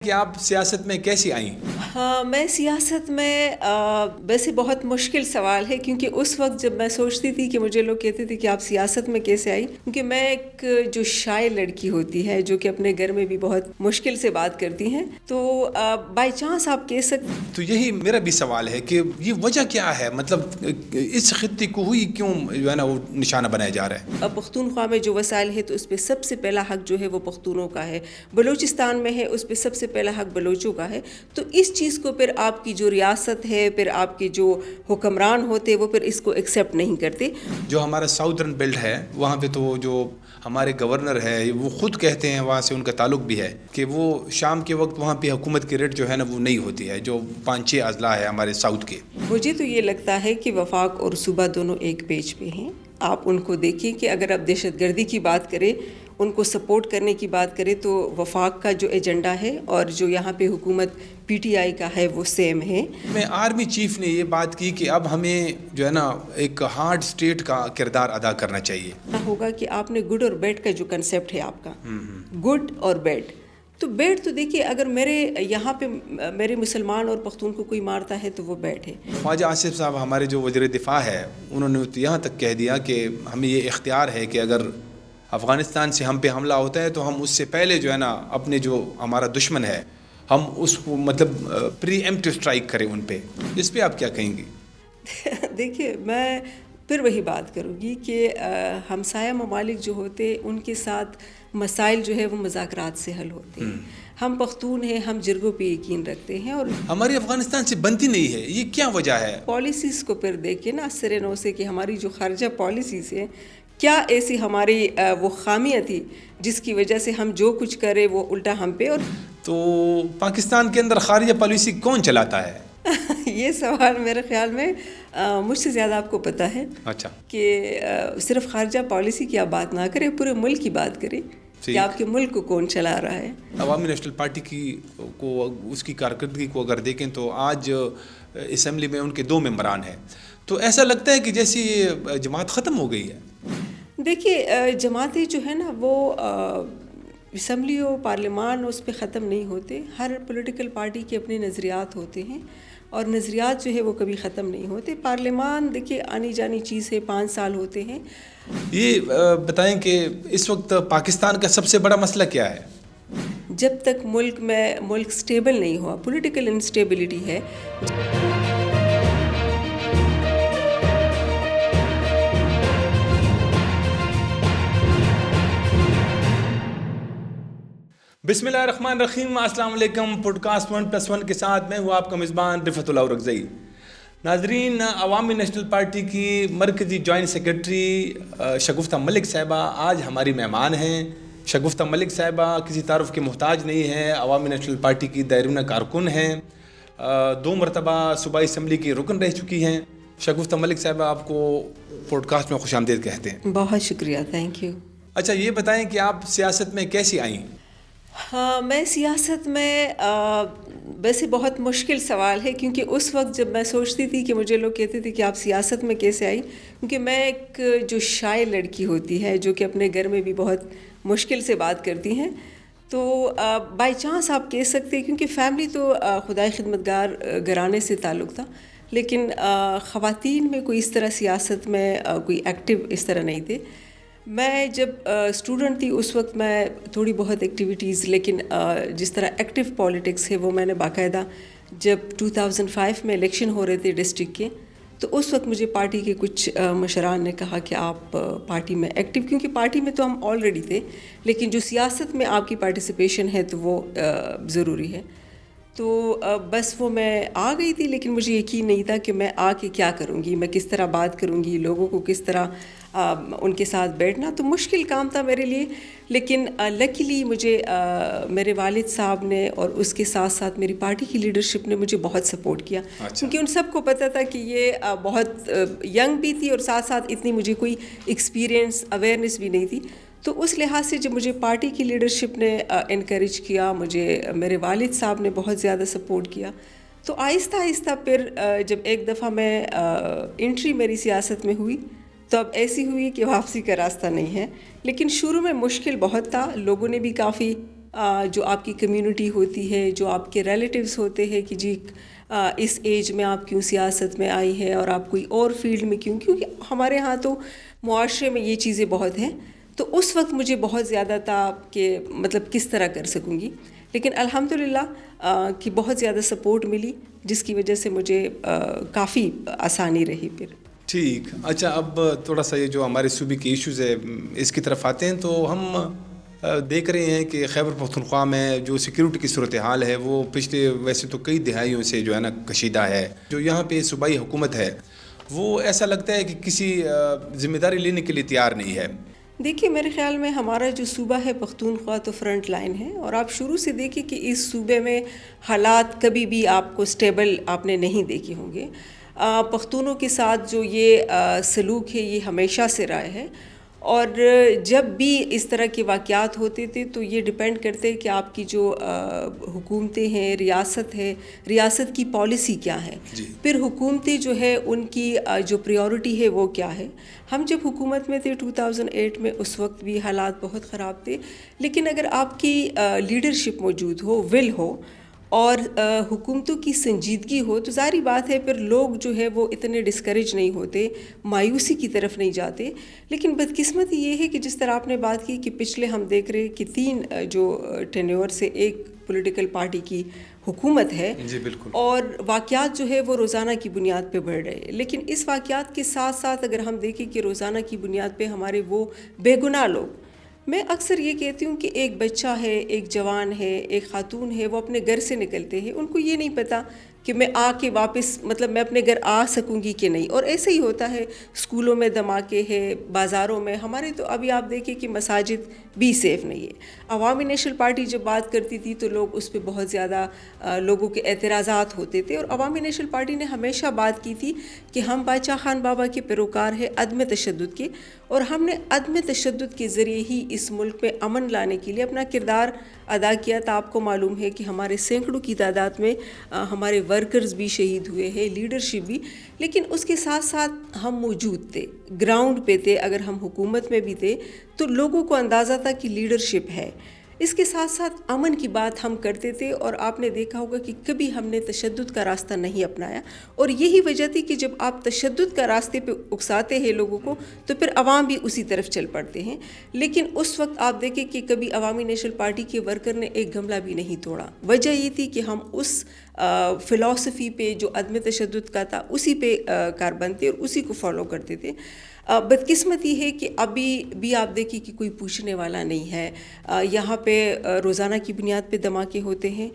کہ آپ سیاست میں کیسی آئیں؟ ہاں، میں سیاست میں ویسے بہت مشکل سوال ہے، کیونکہ اس وقت جب میں سوچتی تھی کہ مجھے لوگ کہتے تھے کہ آپ سیاست میں کیسے آئی، کیونکہ میں ایک جو شائع لڑکی ہوتی ہے جو کہ اپنے گھر میں بھی بہت مشکل سے بات کرتی ہیں، تو بائی چانس آپ کہہ سکتے. تو یہی میرا بھی سوال ہے کہ یہ وجہ کیا ہے، مطلب اس خطے کو ہوئی کیوں جو ہے نا وہ نشانہ بنایا جا رہا ہے؟ پختونخوا میں جو وسائل ہے تو اس پہ سب سے پہلا حق جو ہے وہ پختونوں کا ہے، بلوچستان میں ہے اس پہ سب سے پہلا حق بلوچوں کا ہے. تو اس چیز کو پھر آپ کی جو ریاست ہے، پھر آپ کے جو حکمران ہوتے وہ پھر اس کو ایکسیپٹ نہیں کرتے. جو ہمارا ساؤدرن بیلٹ ہے وہاں پہ تو جو ہمارے گورنر ہے وہ خود کہتے ہیں، وہاں سے ان کا تعلق بھی ہے کہ وہ شام کے وقت وہاں پہ حکومت کی ریٹ جو ہے نا وہ نہیں ہوتی ہے، جو 5-6 اضلاع ہے ہمارے ساؤتھ کے. مجھے تو یہ لگتا ہے کہ وفاق اور صوبہ دونوں ایک پیج پہ ہیں. آپ ان کو دیکھیں کہ اگر آپ دہشت گردی کی بات کریں، ان کو سپورٹ کرنے کی بات کریں، تو وفاق کا جو ایجنڈا ہے اور جو یہاں پہ حکومت پی ٹی آئی کا ہے وہ سیم ہے. میں آرمی چیف نے یہ بات کی کہ اب ہمیں جو ہے نا ایک ہارڈ اسٹیٹ کا کردار ادا کرنا چاہیے. ہوگا کہ آپ نے گڈ اور بیڈ کا جو کنسیپٹ ہے آپ کا، گڈ اور بیڈ، تو بیڈ تو دیکھیے اگر میرے یہاں پہ میرے مسلمان اور پختون کو کوئی مارتا ہے تو وہ بیڈ ہے. خواجہ آصف صاحب ہمارے جو وزیر دفاع ہے انہوں نے تو یہاں تک کہہ دیا کہ ہمیں یہ اختیار ہے کہ اگر افغانستان سے ہم پہ حملہ ہوتا ہے تو ہم اس سے پہلے جو ہے نا اپنے جو ہمارا دشمن ہے ہم اس کو مطلب پری ایمپٹیو اسٹرائک کریں ان پہ. اس پہ آپ کیا کہیں گی؟ دیکھیے میں پھر وہی بات کروں گی کہ ہمسایہ ممالک جو ہوتے ان کے ساتھ مسائل جو ہے وہ مذاکرات سے حل ہوتے ہیں. ہم پختون ہیں، ہم جرگوں پہ یقین رکھتے ہیں، اور ہماری افغانستان سے بنتی نہیں ہے. یہ کیا وجہ ہے؟ پالیسیز کو پھر دیکھیں نا سرے نو سے کہ ہماری جو خارجہ پالیسیز ہیں کیا ایسی ہماری وہ خامیاں تھی جس کی وجہ سے ہم جو کچھ کرے وہ الٹا ہم پہ. اور تو پاکستان کے اندر خارجہ پالیسی کون چلاتا ہے؟ یہ سوال میرے خیال میں مجھ سے زیادہ آپ کو پتہ ہے. اچھا، کہ صرف خارجہ پالیسی کی آپ بات نہ کریں، پورے ملک کی بات کریں کہ آپ کے ملک کو کون چلا رہا ہے. عوامی نیشنل پارٹی کو اس کی کارکردگی کو اگر دیکھیں تو آج اسمبلی میں ان کے 2 ممبران ہیں، تو ایسا لگتا ہے کہ جیسی جماعت ختم ہو گئی ہے. دیکھیے جماعتیں جو ہے نا وہ اسمبلی و پارلیمان اس پہ ختم نہیں ہوتے. ہر پولیٹیکل پارٹی کے اپنے نظریات ہوتے ہیں اور نظریات جو ہے وہ کبھی ختم نہیں ہوتے. پارلیمان دیکھیے آنی جانی چیز ہے، 5 سال ہوتے ہیں. یہ بتائیں کہ اس وقت پاکستان کا سب سے بڑا مسئلہ کیا ہے؟ جب تک ملک سٹیبل نہیں ہوا، پولیٹیکل انسٹیبلٹی ہے. بسم اللہ الرحمن الرحیم. السلام علیکم. پوڈ کاسٹ 1+1 کے ساتھ میں ہوں آپ کا میزبان رفعت اللہ اورکزئی. ناظرین، عوامی نیشنل پارٹی کی مرکزی جوائنٹ سیکرٹری شگفتہ ملک صاحبہ آج ہماری مہمان ہیں. شگفتہ ملک صاحبہ کسی تعارف کے محتاج نہیں ہیں، عوامی نیشنل پارٹی کی دائرونہ کارکن ہیں، 2 مرتبہ صوبائی اسمبلی کی رکن رہ چکی ہیں. شگفتہ ملک صاحبہ آپ کو پوڈ کاسٹ میں خوش آمدید کہتے ہیں. بہت شکریہ، تھینک یو. اچھا یہ بتائیں کہ آپ سیاست میں کیسی آئیں؟ ہاں، میں سیاست میں ویسے بہت مشکل سوال ہے، کیونکہ اس وقت جب میں سوچتی تھی کہ مجھے لوگ کہتے تھے کہ آپ سیاست میں کیسے آئی، کیونکہ میں ایک جو شائع لڑکی ہوتی ہے جو کہ اپنے گھر میں بھی بہت مشکل سے بات کرتی ہیں، تو بائی چانس آپ کہہ سکتے ہیں، کیونکہ فیملی تو خدائے خدمتگار گھرانے سے تعلق تھا، لیکن خواتین میں کوئی اس طرح سیاست میں کوئی ایکٹیو اس طرح نہیں تھے. میں جب اسٹوڈنٹ تھی اس وقت میں تھوڑی بہت ایکٹیویٹیز، لیکن جس طرح ایکٹیو پالیٹکس ہے وہ میں نے باقاعدہ جب 2005 میں الیکشن ہو رہے تھے ڈسٹرکٹ کے، تو اس وقت مجھے پارٹی کے کچھ مشران نے کہا کہ آپ پارٹی میں ایکٹیو، کیونکہ پارٹی میں تو ہم آلریڈی تھے لیکن جو سیاست میں آپ کی پارٹیسپیشن ہے تو وہ ضروری ہے. تو بس وہ میں آ گئی تھی، لیکن مجھے یقین نہیں تھا کہ میں آ کے کیا کروں گی، میں کس طرح بات کروں گی، لوگوں کو کس طرح ان کے ساتھ بیٹھنا تو مشکل کام تھا میرے لیے. لیکن لکیلی مجھے میرے والد صاحب نے اور اس کے ساتھ ساتھ میری پارٹی کی لیڈرشپ نے مجھے بہت سپورٹ کیا. کیونکہ ان سب کو پتہ تھا کہ یہ بہت ینگ بھی تھی اور ساتھ ساتھ اتنی مجھے کوئی ایکسپیرینس اویئرنیس بھی نہیں تھی. تو اس لحاظ سے جب مجھے پارٹی کی لیڈرشپ نے انکریج کیا، مجھے میرے والد صاحب نے بہت زیادہ سپورٹ کیا، تو آہستہ آہستہ پھر جب ایک دفعہ میں انٹری میری سیاست میں ہوئی تو اب ایسی ہوئی کہ واپسی کا راستہ نہیں ہے. لیکن شروع میں مشکل بہت تھا، لوگوں نے بھی کافی جو آپ کی کمیونٹی ہوتی ہے, جو آپ کے ریلیٹیوز ہوتے ہیں کہ جی اس ایج میں آپ کیوں سیاست میں آئی ہے اور آپ کوئی اور فیلڈ میں کیوں, کیونکہ ہمارے ہاں تو معاشرے میں یہ چیزیں بہت ہیں. تو اس وقت مجھے بہت زیادہ تھا کہ مطلب کس طرح کر سکوں گی, لیکن الحمدللہ کہ بہت زیادہ سپورٹ ملی جس کی وجہ سے مجھے کافی آسانی رہی. پھر ٹھیک, اچھا اب تھوڑا سا یہ جو ہمارے صوبے کے ایشوز ہے اس کی طرف آتے ہیں. تو ہم دیکھ رہے ہیں کہ خیبر پختونخوا میں جو سیکیورٹی کی صورتحال ہے وہ پچھلے ویسے تو کئی دہائیوں سے جو ہے نا کشیدہ ہے. جو یہاں پہ صوبائی حکومت ہے وہ ایسا لگتا ہے کہ کسی ذمہ داری لینے کے لیے تیار نہیں ہے. دیکھیے میرے خیال میں ہمارا جو صوبہ ہے پختونخوا تو فرنٹ لائن ہے, اور آپ شروع سے دیکھیں کہ اس صوبے میں حالات کبھی بھی آپ کو سٹیبل آپ نے نہیں دیکھے ہوں گے. پختونوں کے ساتھ جو یہ سلوک ہے یہ ہمیشہ سے رہا ہے, اور جب بھی اس طرح کے واقعات ہوتے تھے تو یہ ڈپینڈ کرتے کہ آپ کی جو حکومتیں ہیں, ریاست ہے, ریاست کی پالیسی کیا ہے, پھر حکومتیں جو ہے ان کی جو پریورٹی ہے وہ کیا ہے. ہم جب حکومت میں تھے 2008 میں اس وقت بھی حالات بہت خراب تھے, لیکن اگر آپ کی لیڈرشپ موجود ہو, ول ہو اور حکومتوں کی سنجیدگی ہو تو ظاہری بات ہے پھر لوگ جو ہے وہ اتنے ڈسکریج نہیں ہوتے, مایوسی کی طرف نہیں جاتے. لیکن بدقسمتی یہ ہے کہ جس طرح آپ نے بات کی کہ پچھلے ہم دیکھ رہے کہ 3 جو ٹینیور سے ایک پولیٹیکل پارٹی کی حکومت ہے, جی بالکل, اور واقعات جو ہے وہ روزانہ کی بنیاد پہ بڑھ رہے ہیں. لیکن اس واقعات کے ساتھ ساتھ اگر ہم دیکھیں کہ روزانہ کی بنیاد پہ ہمارے وہ بے گناہ لوگ, میں اکثر یہ کہتی ہوں کہ ایک بچہ ہے, ایک جوان ہے, ایک خاتون ہے, وہ اپنے گھر سے نکلتے ہیں, ان کو یہ نہیں پتہ کہ میں آ کے واپس مطلب میں اپنے گھر آ سکوں گی کہ نہیں. اور ایسے ہی ہوتا ہے اسکولوں میں دھماکے ہے, بازاروں میں ہمارے تو ابھی آپ دیکھیں کہ مساجد بھی سیف نہیں ہے. عوامی نیشنل پارٹی جب بات کرتی تھی تو لوگ اس پہ بہت زیادہ لوگوں کے اعتراضات ہوتے تھے, اور عوامی نیشنل پارٹی نے ہمیشہ بات کی تھی کہ ہم باچا خان بابا کے پیروکار ہیں عدم تشدد کے, اور ہم نے عدم تشدد کے ذریعے ہی اس ملک میں امن لانے کے لیے اپنا کردار ادا کیا تھا. آپ کو معلوم ہے کہ ہمارے سینکڑوں کی تعداد میں ہمارے ورکرز بھی شہید ہوئے ہیں, لیڈرشپ بھی. لیکن اس کے ساتھ ساتھ ہم موجود تھے, گراؤنڈ پہ تھے. اگر ہم حکومت میں بھی تھے تو لوگوں کو اندازہ تھا کہ لیڈرشپ ہے. اس کے ساتھ ساتھ امن کی بات ہم کرتے تھے, اور آپ نے دیکھا ہوگا کہ کبھی ہم نے تشدد کا راستہ نہیں اپنایا. اور یہی وجہ تھی کہ جب آپ تشدد کا راستے پہ اکساتے ہیں لوگوں کو تو پھر عوام بھی اسی طرف چل پڑتے ہیں. لیکن اس وقت آپ دیکھیں کہ کبھی عوامی نیشنل پارٹی کے ورکر نے ایک گملہ بھی نہیں توڑا. وجہ یہ تھی کہ ہم اس فلسفی پہ جو عدم تشدد کا تھا اسی پہ کاربند تھے اور اسی کو فالو کرتے تھے. بدقسمتی ہے کہ ابھی بھی آپ دیکھیں کہ کوئی پوچھنے والا نہیں ہے. یہاں پہ روزانہ کی بنیاد پہ دھماکے ہوتے ہیں.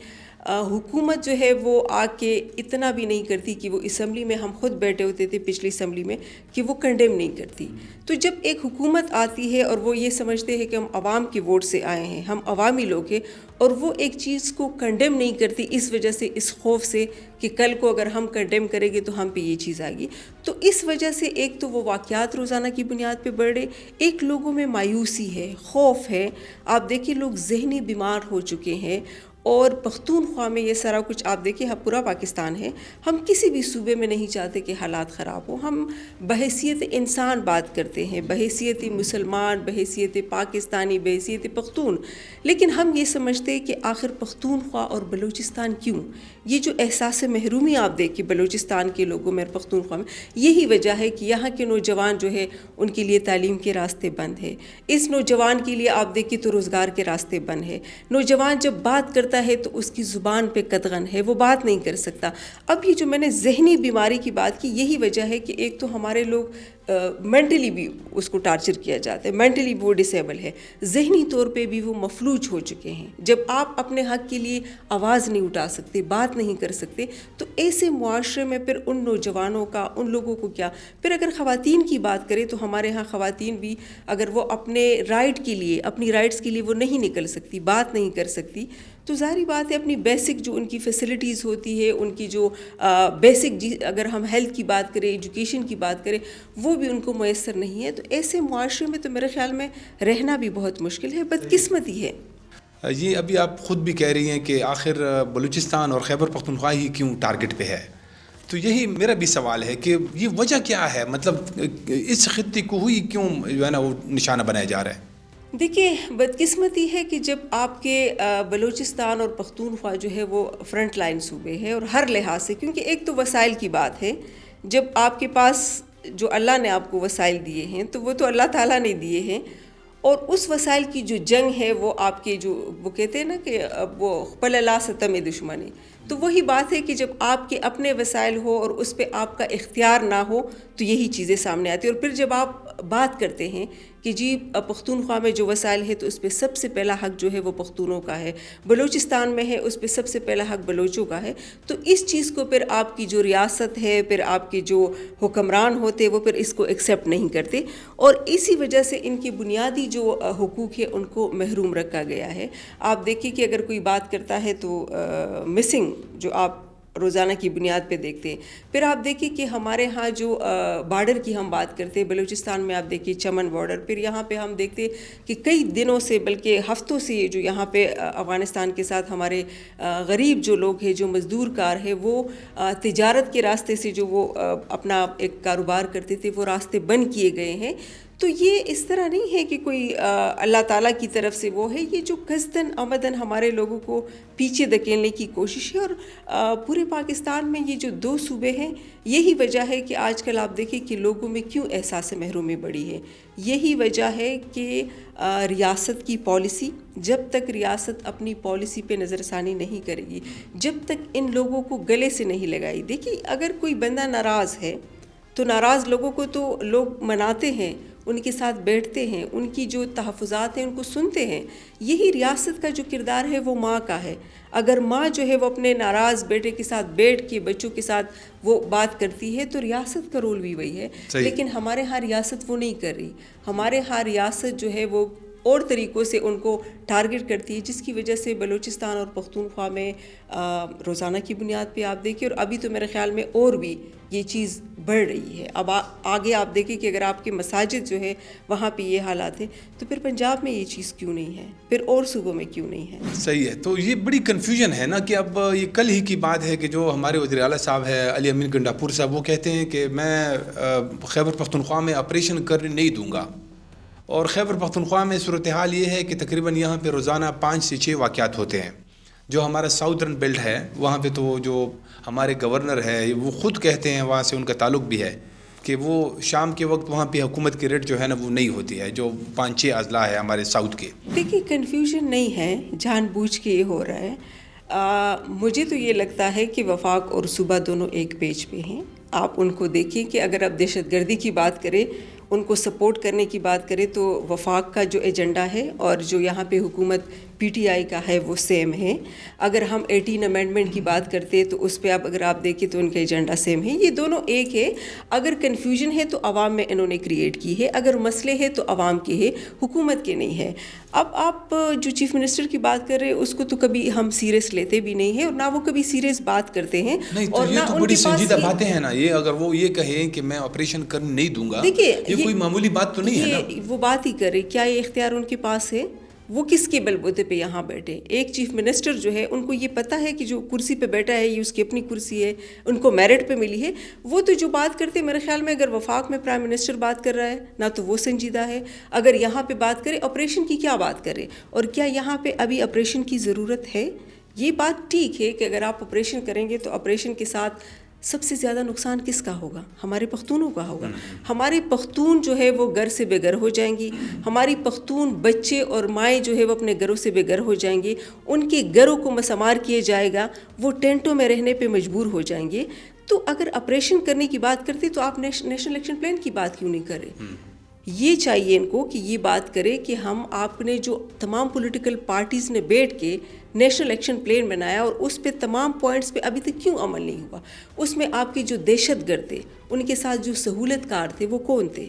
حکومت جو ہے وہ آ کے اتنا بھی نہیں کرتی کہ وہ اسمبلی میں ہم خود بیٹھے ہوتے تھے پچھلی اسمبلی میں کہ وہ کنڈیم نہیں کرتی. تو جب ایک حکومت آتی ہے اور وہ یہ سمجھتے ہیں کہ ہم عوام کے ووٹ سے آئے ہیں, ہم عوامی لوگ ہیں, اور وہ ایک چیز کو کنڈیم نہیں کرتی اس وجہ سے, اس خوف سے کہ کل کو اگر ہم کنڈیم کریں گے تو ہم پہ یہ چیز آئے گی, تو اس وجہ سے ایک تو وہ واقعات روزانہ کی بنیاد پہ بڑھ رہے, ایک لوگوں میں مایوسی ہے, خوف ہے. آپ دیکھیں لوگ ذہنی بیمار ہو چکے ہیں. اور پختونخوا میں یہ سارا کچھ آپ دیکھیں, پورا پاکستان ہے, ہم کسی بھی صوبے میں نہیں چاہتے کہ حالات خراب ہوں. ہم بحیثیت انسان بات کرتے ہیں, بحیثیت مسلمان, بحیثیت پاکستانی, بحیثیت پختون. لیکن ہم یہ سمجھتے ہیں کہ آخر پختونخوا اور بلوچستان کیوں, یہ جو احساس محرومی آپ دیکھیں بلوچستان کے لوگوں میں اور پختونخوا میں, یہی وجہ ہے کہ یہاں کے نوجوان جو ہے ان کے لیے تعلیم کے راستے بند ہے. اس نوجوان کے لیے آپ دیکھیں تو روزگار کے راستے بند ہے. نوجوان جب بات کرتا ہے تو اس کی زبان پہ قدغن ہے, وہ بات نہیں کر سکتا. اب یہ جو میں نے ذہنی بیماری کی بات کی, یہی وجہ ہے کہ ایک تو ہمارے لوگ مینٹلی بھی اس کو ٹارچر کیا جاتا ہے, مینٹلی بھی وہ ڈسیبل ہے, ذہنی طور پہ بھی وہ مفلوج ہو چکے ہیں. جب آپ اپنے حق کے لیے آواز نہیں اٹھا سکتے, بات نہیں کر سکتے, تو ایسے معاشرے میں پھر ان نوجوانوں کا, ان لوگوں کو کیا. پھر اگر خواتین کی بات کریں تو ہمارے ہاں خواتین بھی اگر وہ اپنے رائٹ کے لیے, اپنی رائٹس کے لیے وہ نہیں نکل سکتی, بات نہیں کر سکتی, تو ظاہری بات ہے اپنی بیسک جو ان کی فیسلٹیز ہوتی ہے, ان کی جو بیسک اگر ہم ہیلتھ کی بات کریں, ایجوکیشن کی بات کریں, وہ بھی ان کو میسر نہیں ہے. تو ایسے معاشرے میں تو میرے خیال میں رہنا بھی بہت مشکل ہے, بدقسمتی ہے. یہ ابھی آپ خود بھی کہہ رہی ہیں کہ آخر بلوچستان اور خیبر پختونخوا ہی کیوں ٹارگٹ پہ ہے, تو یہی میرا بھی سوال ہے کہ یہ وجہ کیا ہے, مطلب اس خطے کو ہی کیوں جو ہے نا وہ نشانہ بنایا جا رہا ہے. دیکھیے بدقسمتی ہے کہ جب آپ کے بلوچستان اور پختونخوا جو ہے وہ فرنٹ لائن صوبے ہے اور ہر لحاظ سے، کیونکہ ایک تو وسائل کی بات ہے، جب آپ کے پاس جو اللہ نے آپ کو وسائل دیے ہیں تو وہ تو اللہ تعالیٰ نے دیے ہیں، اور اس وسائل کی جو جنگ ہے وہ آپ کے جو وہ کہتے ہیں نا کہ وہ پل اللہ ستم دشمنی، تو وہی بات ہے کہ جب آپ کے اپنے وسائل ہو اور اس پہ آپ کا اختیار نہ ہو تو یہی چیزیں سامنے آتی ہیں۔ اور پھر جب آپ بات کرتے ہیں کہ جی پختونخوا میں جو وسائل ہے تو اس پہ سب سے پہلا حق جو ہے وہ پختونوں کا ہے، بلوچستان میں ہے اس پہ سب سے پہلا حق بلوچوں کا ہے، تو اس چیز کو پھر آپ کی جو ریاست ہے، پھر آپ کے جو حکمران ہوتے وہ پھر اس کو ایکسیپٹ نہیں کرتے، اور اسی وجہ سے ان کی بنیادی جو حقوق ہے ان کو محروم رکھا گیا ہے۔ آپ دیکھیے کہ اگر کوئی بات کرتا ہے تو مسنگ جو آپ روزانہ کی بنیاد پہ دیکھتے ہیں، پھر آپ دیکھیے کہ ہمارے ہاں جو بارڈر کی ہم بات کرتے ہیں، بلوچستان میں آپ دیکھیے چمن بارڈر، پھر یہاں پہ ہم دیکھتے ہیں کہ کئی دنوں سے بلکہ ہفتوں سے جو یہاں پہ افغانستان کے ساتھ ہمارے غریب جو لوگ ہیں، جو مزدور کار ہے، وہ تجارت کے راستے سے جو وہ اپنا ایک کاروبار کرتے تھے وہ راستے بند کیے گئے ہیں۔ تو یہ اس طرح نہیں ہے کہ کوئی اللہ تعالیٰ کی طرف سے وہ ہے، یہ جو قصداً آمدن ہمارے لوگوں کو پیچھے دھکیلنے کی کوشش ہے، اور پورے پاکستان میں یہ جو دو صوبے ہیں یہی وجہ ہے کہ آج کل آپ دیکھیں کہ لوگوں میں کیوں احساس محرومی بڑھی ہے۔ یہی وجہ ہے کہ ریاست کی پالیسی، جب تک ریاست اپنی پالیسی پہ نظر ثانی نہیں کرے گی، جب تک ان لوگوں کو گلے سے نہیں لگائی، دیکھیے اگر کوئی بندہ ناراض ہے تو ناراض لوگوں کو تو لوگ مناتے ہیں، ان کے ساتھ بیٹھتے ہیں، ان کی جو تحفظات ہیں ان کو سنتے ہیں۔ یہی ریاست کا جو کردار ہے وہ ماں کا ہے۔ اگر ماں جو ہے وہ اپنے ناراض بیٹے کے ساتھ بیٹھ کے بچوں کے ساتھ وہ بات کرتی ہے تو ریاست کا رول بھی وہی ہے، لیکن ہمارے ہاں ریاست وہ نہیں کر رہی۔ ہمارے ہاں ریاست جو ہے وہ اور طریقوں سے ان کو ٹارگٹ کرتی ہے، جس کی وجہ سے بلوچستان اور پختونخوا میں روزانہ کی بنیاد پہ آپ دیکھیں، اور ابھی تو میرے خیال میں اور بھی یہ چیز بڑھ رہی ہے۔ اب آگے آپ دیکھیں کہ اگر آپ کے مساجد جو ہے وہاں پہ یہ حالات ہیں تو پھر پنجاب میں یہ چیز کیوں نہیں ہے، پھر اور صوبوں میں کیوں نہیں ہے؟ صحیح ہے، تو یہ بڑی کنفیوژن ہے نا کہ اب یہ کل ہی کی بات ہے کہ جو ہمارے وزیر اعلیٰ صاحب ہے علی امین گنڈاپور صاحب، وہ کہتے ہیں کہ میں خیبر پختونخوا میں آپریشن کرنے نہیں دوں گا، اور خیبر پختونخوا میں صورتحال یہ ہے کہ تقریباً یہاں پہ روزانہ 5 سے 6 واقعات ہوتے ہیں۔ جو ہمارا ساؤدرن بیلٹ ہے وہاں پہ تو جو ہمارے گورنر ہے وہ خود کہتے ہیں، وہاں سے ان کا تعلق بھی ہے کہ وہ شام کے وقت وہاں پہ حکومت کی ریٹ جو ہے نا وہ نہیں ہوتی ہے، جو 5-6 اضلاع ہے ہمارے ساؤتھ کے۔ دیکھیے کنفیوژن نہیں ہے، جان بوجھ کے یہ ہو رہا ہے۔ مجھے تو یہ لگتا ہے کہ وفاق اور صوبہ دونوں ایک پیج پہ ہیں۔ آپ ان کو دیکھیں کہ اگر آپ دہشت گردی کی بات کریں، ان کو سپورٹ کرنے کی بات کریں تو وفاق کا جو ایجنڈا ہے اور جو یہاں پہ حکومت پی ٹی آئی کا ہے وہ سیم ہے۔ اگر ہم 18 امینڈمنٹ کی بات کرتے ہیں تو اس پہ اگر آپ دیکھیں تو ان کا ایجنڈا سیم ہے، یہ دونوں ایک ہے۔ اگر کنفیوژن ہے تو عوام میں انہوں نے کریٹ کی ہے، اگر مسئلے ہے تو عوام کے ہے، حکومت کے نہیں ہے۔ اب آپ جو چیف منسٹر کی بات کر رہے ہیں اس کو تو کبھی ہم سیریس لیتے بھی نہیں ہیں، اور نہ وہ کبھی سیریس بات کرتے ہیں، اور یہ تو بڑی سنجیدہ باتیں ہیں نا، یہ اگر وہ یہ کہیں کہ میں آپریشن کرنے نہیں دوں گا، یہ کوئی معمولی بات تو نہیں ہے نا۔ وہ بات ہی کرے، کیا یہ اختیار ان کے پاس ہے؟ وہ کس کے بل بوتے پہ یہاں بیٹھے؟ ایک چیف منسٹر جو ہے ان کو یہ پتہ ہے کہ جو کرسی پہ بیٹھا ہے یہ اس کی اپنی کرسی ہے، ان کو میرٹ پہ ملی ہے، وہ تو جو بات کرتے ہیں میرے خیال میں اگر وفاق میں پرائم منسٹر بات کر رہا ہے نہ تو وہ سنجیدہ ہے، اگر یہاں پہ بات کرے آپریشن کی کیا بات کرے، اور کیا یہاں پہ ابھی آپریشن کی ضرورت ہے؟ یہ بات ٹھیک ہے کہ اگر آپ آپریشن کریں گے تو آپریشن کے ساتھ سب سے زیادہ نقصان کس کا ہوگا؟ ہمارے پختونوں کا ہوگا۔ ہمارے پختون جو ہے وہ گھر سے بے گھر ہو جائیں گی، ہماری پختون بچے اور مائیں جو ہے وہ اپنے گھروں سے بے گھر ہو جائیں گے، ان کے گھروں کو مسمار کیے جائے گا، وہ ٹینٹوں میں رہنے پہ مجبور ہو جائیں گے۔ تو اگر آپریشن کرنے کی بات کرتے تو آپ نیشنل ایکشن پلان کی بات کیوں نہیں کرے؟ یہ چاہیے ان کو کہ یہ بات کرے کہ ہم آپ نے جو تمام پولیٹیکل پارٹیز نے بیٹھ کے نیشنل ایکشن پلان بنایا اور اس پہ تمام پوائنٹس پہ ابھی تک کیوں عمل نہیں ہوا؟ اس میں آپ کے جو دہشت گرد تھے، ان کے ساتھ جو سہولت کار تھے وہ کون تھے؟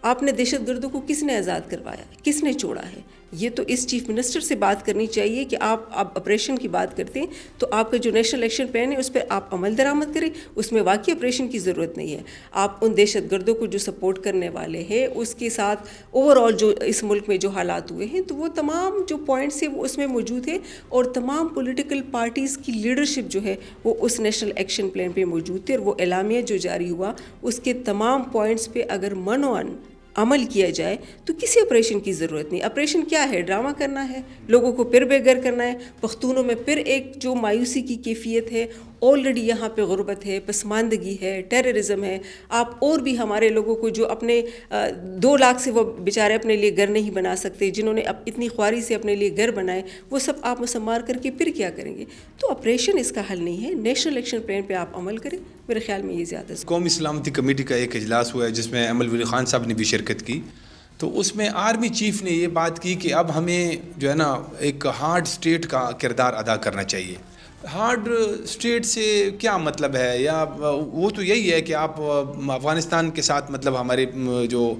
آپ نے دہشت گردوں کو کس نے آزاد کروایا، کس نے چھوڑا ہے؟ یہ تو اس چیف منسٹر سے بات کرنی چاہیے کہ آپ اب آپریشن کی بات کرتے ہیں تو آپ کا جو نیشنل ایکشن پلان ہے اس پہ آپ عمل درآمد کریں، اس میں واقعی آپریشن کی ضرورت نہیں ہے۔ آپ ان دہشت گردوں کو جو سپورٹ کرنے والے ہیں اس کے ساتھ اوور آل جو اس ملک میں جو حالات ہوئے ہیں تو وہ تمام جو پوائنٹس ہیں وہ اس میں موجود ہیں، اور تمام پولیٹیکل پارٹیز کی لیڈرشپ جو ہے وہ اس نیشنل ایکشن پلان پہ موجود تھے، اور وہ اعلامیہ جو جاری ہوا اس کے تمام پوائنٹس پہ اگر من و ان عمل کیا جائے تو کسی آپریشن کی ضرورت نہیں. آپریشن کیا ہے؟ ڈرامہ کرنا ہے, لوگوں کو پھر بے گھر کرنا ہے. پختونوں میں پھر ایک جو مایوسی کی کیفیت ہے, آلریڈی یہاں پہ غربت ہے, پسماندگی ہے, ٹیررزم ہے. آپ اور بھی ہمارے لوگوں کو جو اپنے 2 لاکھ سے وہ بیچارے اپنے لیے گھر نہیں بنا سکتے, جنہوں نے اتنی خواری سے اپنے لیے گھر بنائے, وہ سب آپ مسمار کر کے پھر کیا کریں گے؟ تو آپریشن اس کا حل نہیں ہے. نیشنل ایکشن پلان پہ آپ عمل کریں, میرے خیال میں یہ زیادہ. قومی سلامتی کمیٹی کا ایک اجلاس ہوا ہے جس میں ایمل ولی خان صاحب نے بھی شرکت کی, تو اس میں آرمی چیف نے یہ بات کی کہ اب ہمیں جو ہے نا ایک ہارڈ اسٹیٹ کا کردار ادا کرنا چاہیے. ہارڈ اسٹیٹ سے کیا مطلب ہے؟ یا وہ تو یہی ہے کہ آپ افغانستان کے ساتھ مطلب ہمارے جو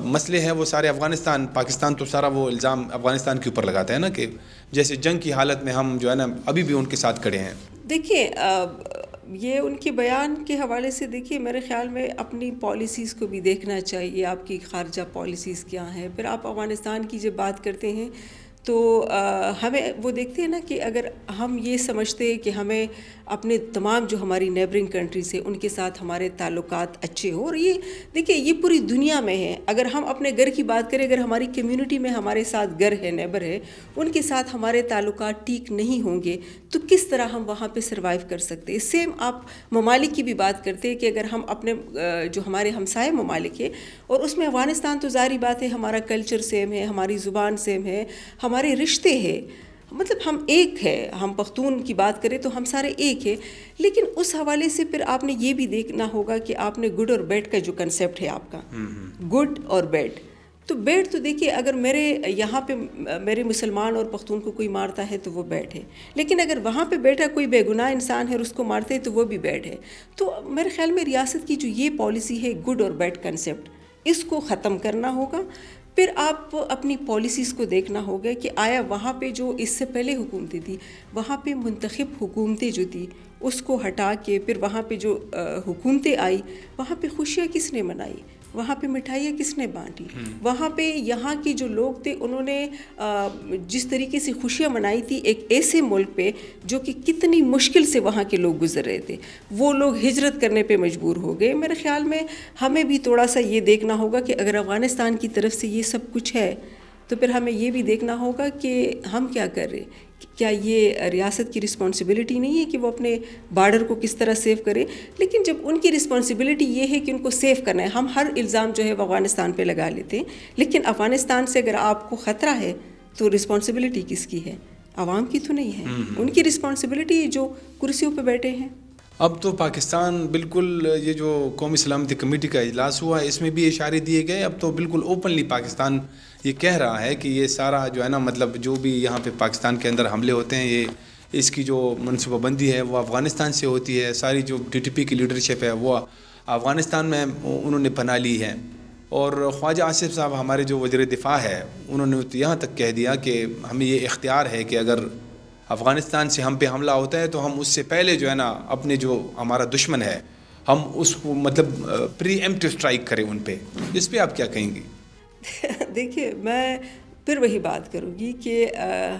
مسئلے ہیں وہ سارے افغانستان, پاکستان تو سارا وہ الزام افغانستان کے اوپر لگاتا ہے نا, کہ جیسے جنگ کی حالت میں ہم جو ہے نا ابھی بھی ان کے ساتھ کھڑے ہیں. دیکھیے یہ ان کے بیان کے حوالے سے دیکھیے, میرے خیال میں اپنی پالیسیز کو بھی دیکھنا چاہیے, آپ کی خارجہ پالیسیز کیا ہیں. پھر آپ افغانستان کی جب بات کرتے ہیں تو ہمیں وہ دیکھتے ہیں نا کہ اگر ہم یہ سمجھتے ہیں کہ ہمیں اپنے تمام جو ہماری نیبرنگ کنٹریز ہیں ان کے ساتھ ہمارے تعلقات اچھے ہوں, اور یہ دیکھیے یہ پوری دنیا میں ہے. اگر ہم اپنے گھر کی بات کریں, اگر ہماری کمیونٹی میں ہمارے ساتھ گھر ہے, نیبر ہے, ان کے ساتھ ہمارے تعلقات ٹھیک نہیں ہوں گے تو کس طرح ہم وہاں پہ سروائیو کر سکتے ہیں. سیم آپ ممالک کی بھی بات کرتے ہیں کہ اگر ہم اپنے جو ہمارے ہمسائے ممالک ہیں, اور اس میں افغانستان تو ظاہری بات ہے ہمارا کلچر سیم ہے, ہماری زبان سیم ہے, ہمارے رشتے ہیں, مطلب ہم ایک ہے. ہم پختون کی بات کریں تو ہم سارے ایک ہیں. لیکن اس حوالے سے پھر آپ نے یہ بھی دیکھنا ہوگا کہ آپ نے گڈ اور بیڈ کا جو کنسیپٹ ہے آپ کا, گڈ اور بیڈ, تو بیڈ تو دیکھیے اگر میرے یہاں پہ میرے مسلمان اور پختون کو کوئی مارتا ہے تو وہ بیڈ ہے, لیکن اگر وہاں پہ بیٹا کوئی بے گناہ انسان ہے اور اس کو مارتے ہیں تو وہ بھی بیڈ ہے. تو میرے خیال میں ریاست کی جو یہ پالیسی ہے گڈ اور بیڈ کنسیپٹ, اس کو ختم کرنا ہوگا. پھر آپ اپنی پالیسیز کو دیکھنا ہوگا کہ آیا وہاں پہ جو اس سے پہلے حکومتیں تھیں, وہاں پہ منتخب حکومتیں جو تھیں اس کو ہٹا کے پھر وہاں پہ جو حکومتیں آئی, وہاں پہ خوشیاں کس نے منائی, وہاں پہ مٹھائیاں کس نے بانٹی, وہاں پہ یہاں کے جو لوگ تھے انہوں نے جس طریقے سے خوشیاں منائی تھی ایک ایسے ملک پہ جو کہ کتنی مشکل سے وہاں کے لوگ گزر رہے تھے, وہ لوگ ہجرت کرنے پہ مجبور ہو گئے. میرے خیال میں ہمیں بھی تھوڑا سا یہ دیکھنا ہوگا کہ اگر افغانستان کی طرف سے یہ سب کچھ ہے تو پھر ہمیں یہ بھی دیکھنا ہوگا کہ ہم کیا کر رہے. کیا یہ ریاست کی رسپانسبلٹی نہیں ہے کہ وہ اپنے بارڈر کو کس طرح سیو کرے؟ لیکن جب ان کی رسپانسبلٹی یہ ہے کہ ان کو سیو کرنا ہے, ہم ہر الزام جو ہے وہ افغانستان پہ لگا لیتے ہیں, لیکن افغانستان سے اگر آپ کو خطرہ ہے تو رسپانسبلٹی کس کی ہے؟ عوام کی تو نہیں ہے, ان کی رسپانسبلٹی جو کرسیوں پہ بیٹھے ہیں. اب تو پاکستان بالکل, یہ جو قومی سلامتی کمیٹی کا اجلاس ہوا اس میں بھی اشارے دیے گئے, اب تو بالکل اوپنلی پاکستان یہ کہہ رہا ہے کہ یہ سارا جو ہے نا مطلب جو بھی یہاں پہ پاکستان کے اندر حملے ہوتے ہیں, یہ اس کی جو منصوبہ بندی ہے وہ افغانستان سے ہوتی ہے. ساری جو ٹی ٹی پی کی لیڈرشپ ہے وہ افغانستان میں انہوں نے پناہ لی ہے. اور خواجہ آصف صاحب ہمارے جو وزیر دفاع ہے انہوں نے یہاں تک کہہ دیا کہ ہمیں یہ اختیار ہے کہ اگر افغانستان سے ہم پہ حملہ ہوتا ہے تو ہم اس سے پہلے جو ہے نا اپنے جو ہمارا دشمن ہے ہم اس کو مطلب پری ایمپٹیو اسٹرائک کریں ان پہ. اس پہ آپ کیا کہیں گی؟ دیکھیے میں پھر وہی بات کروں گی کہ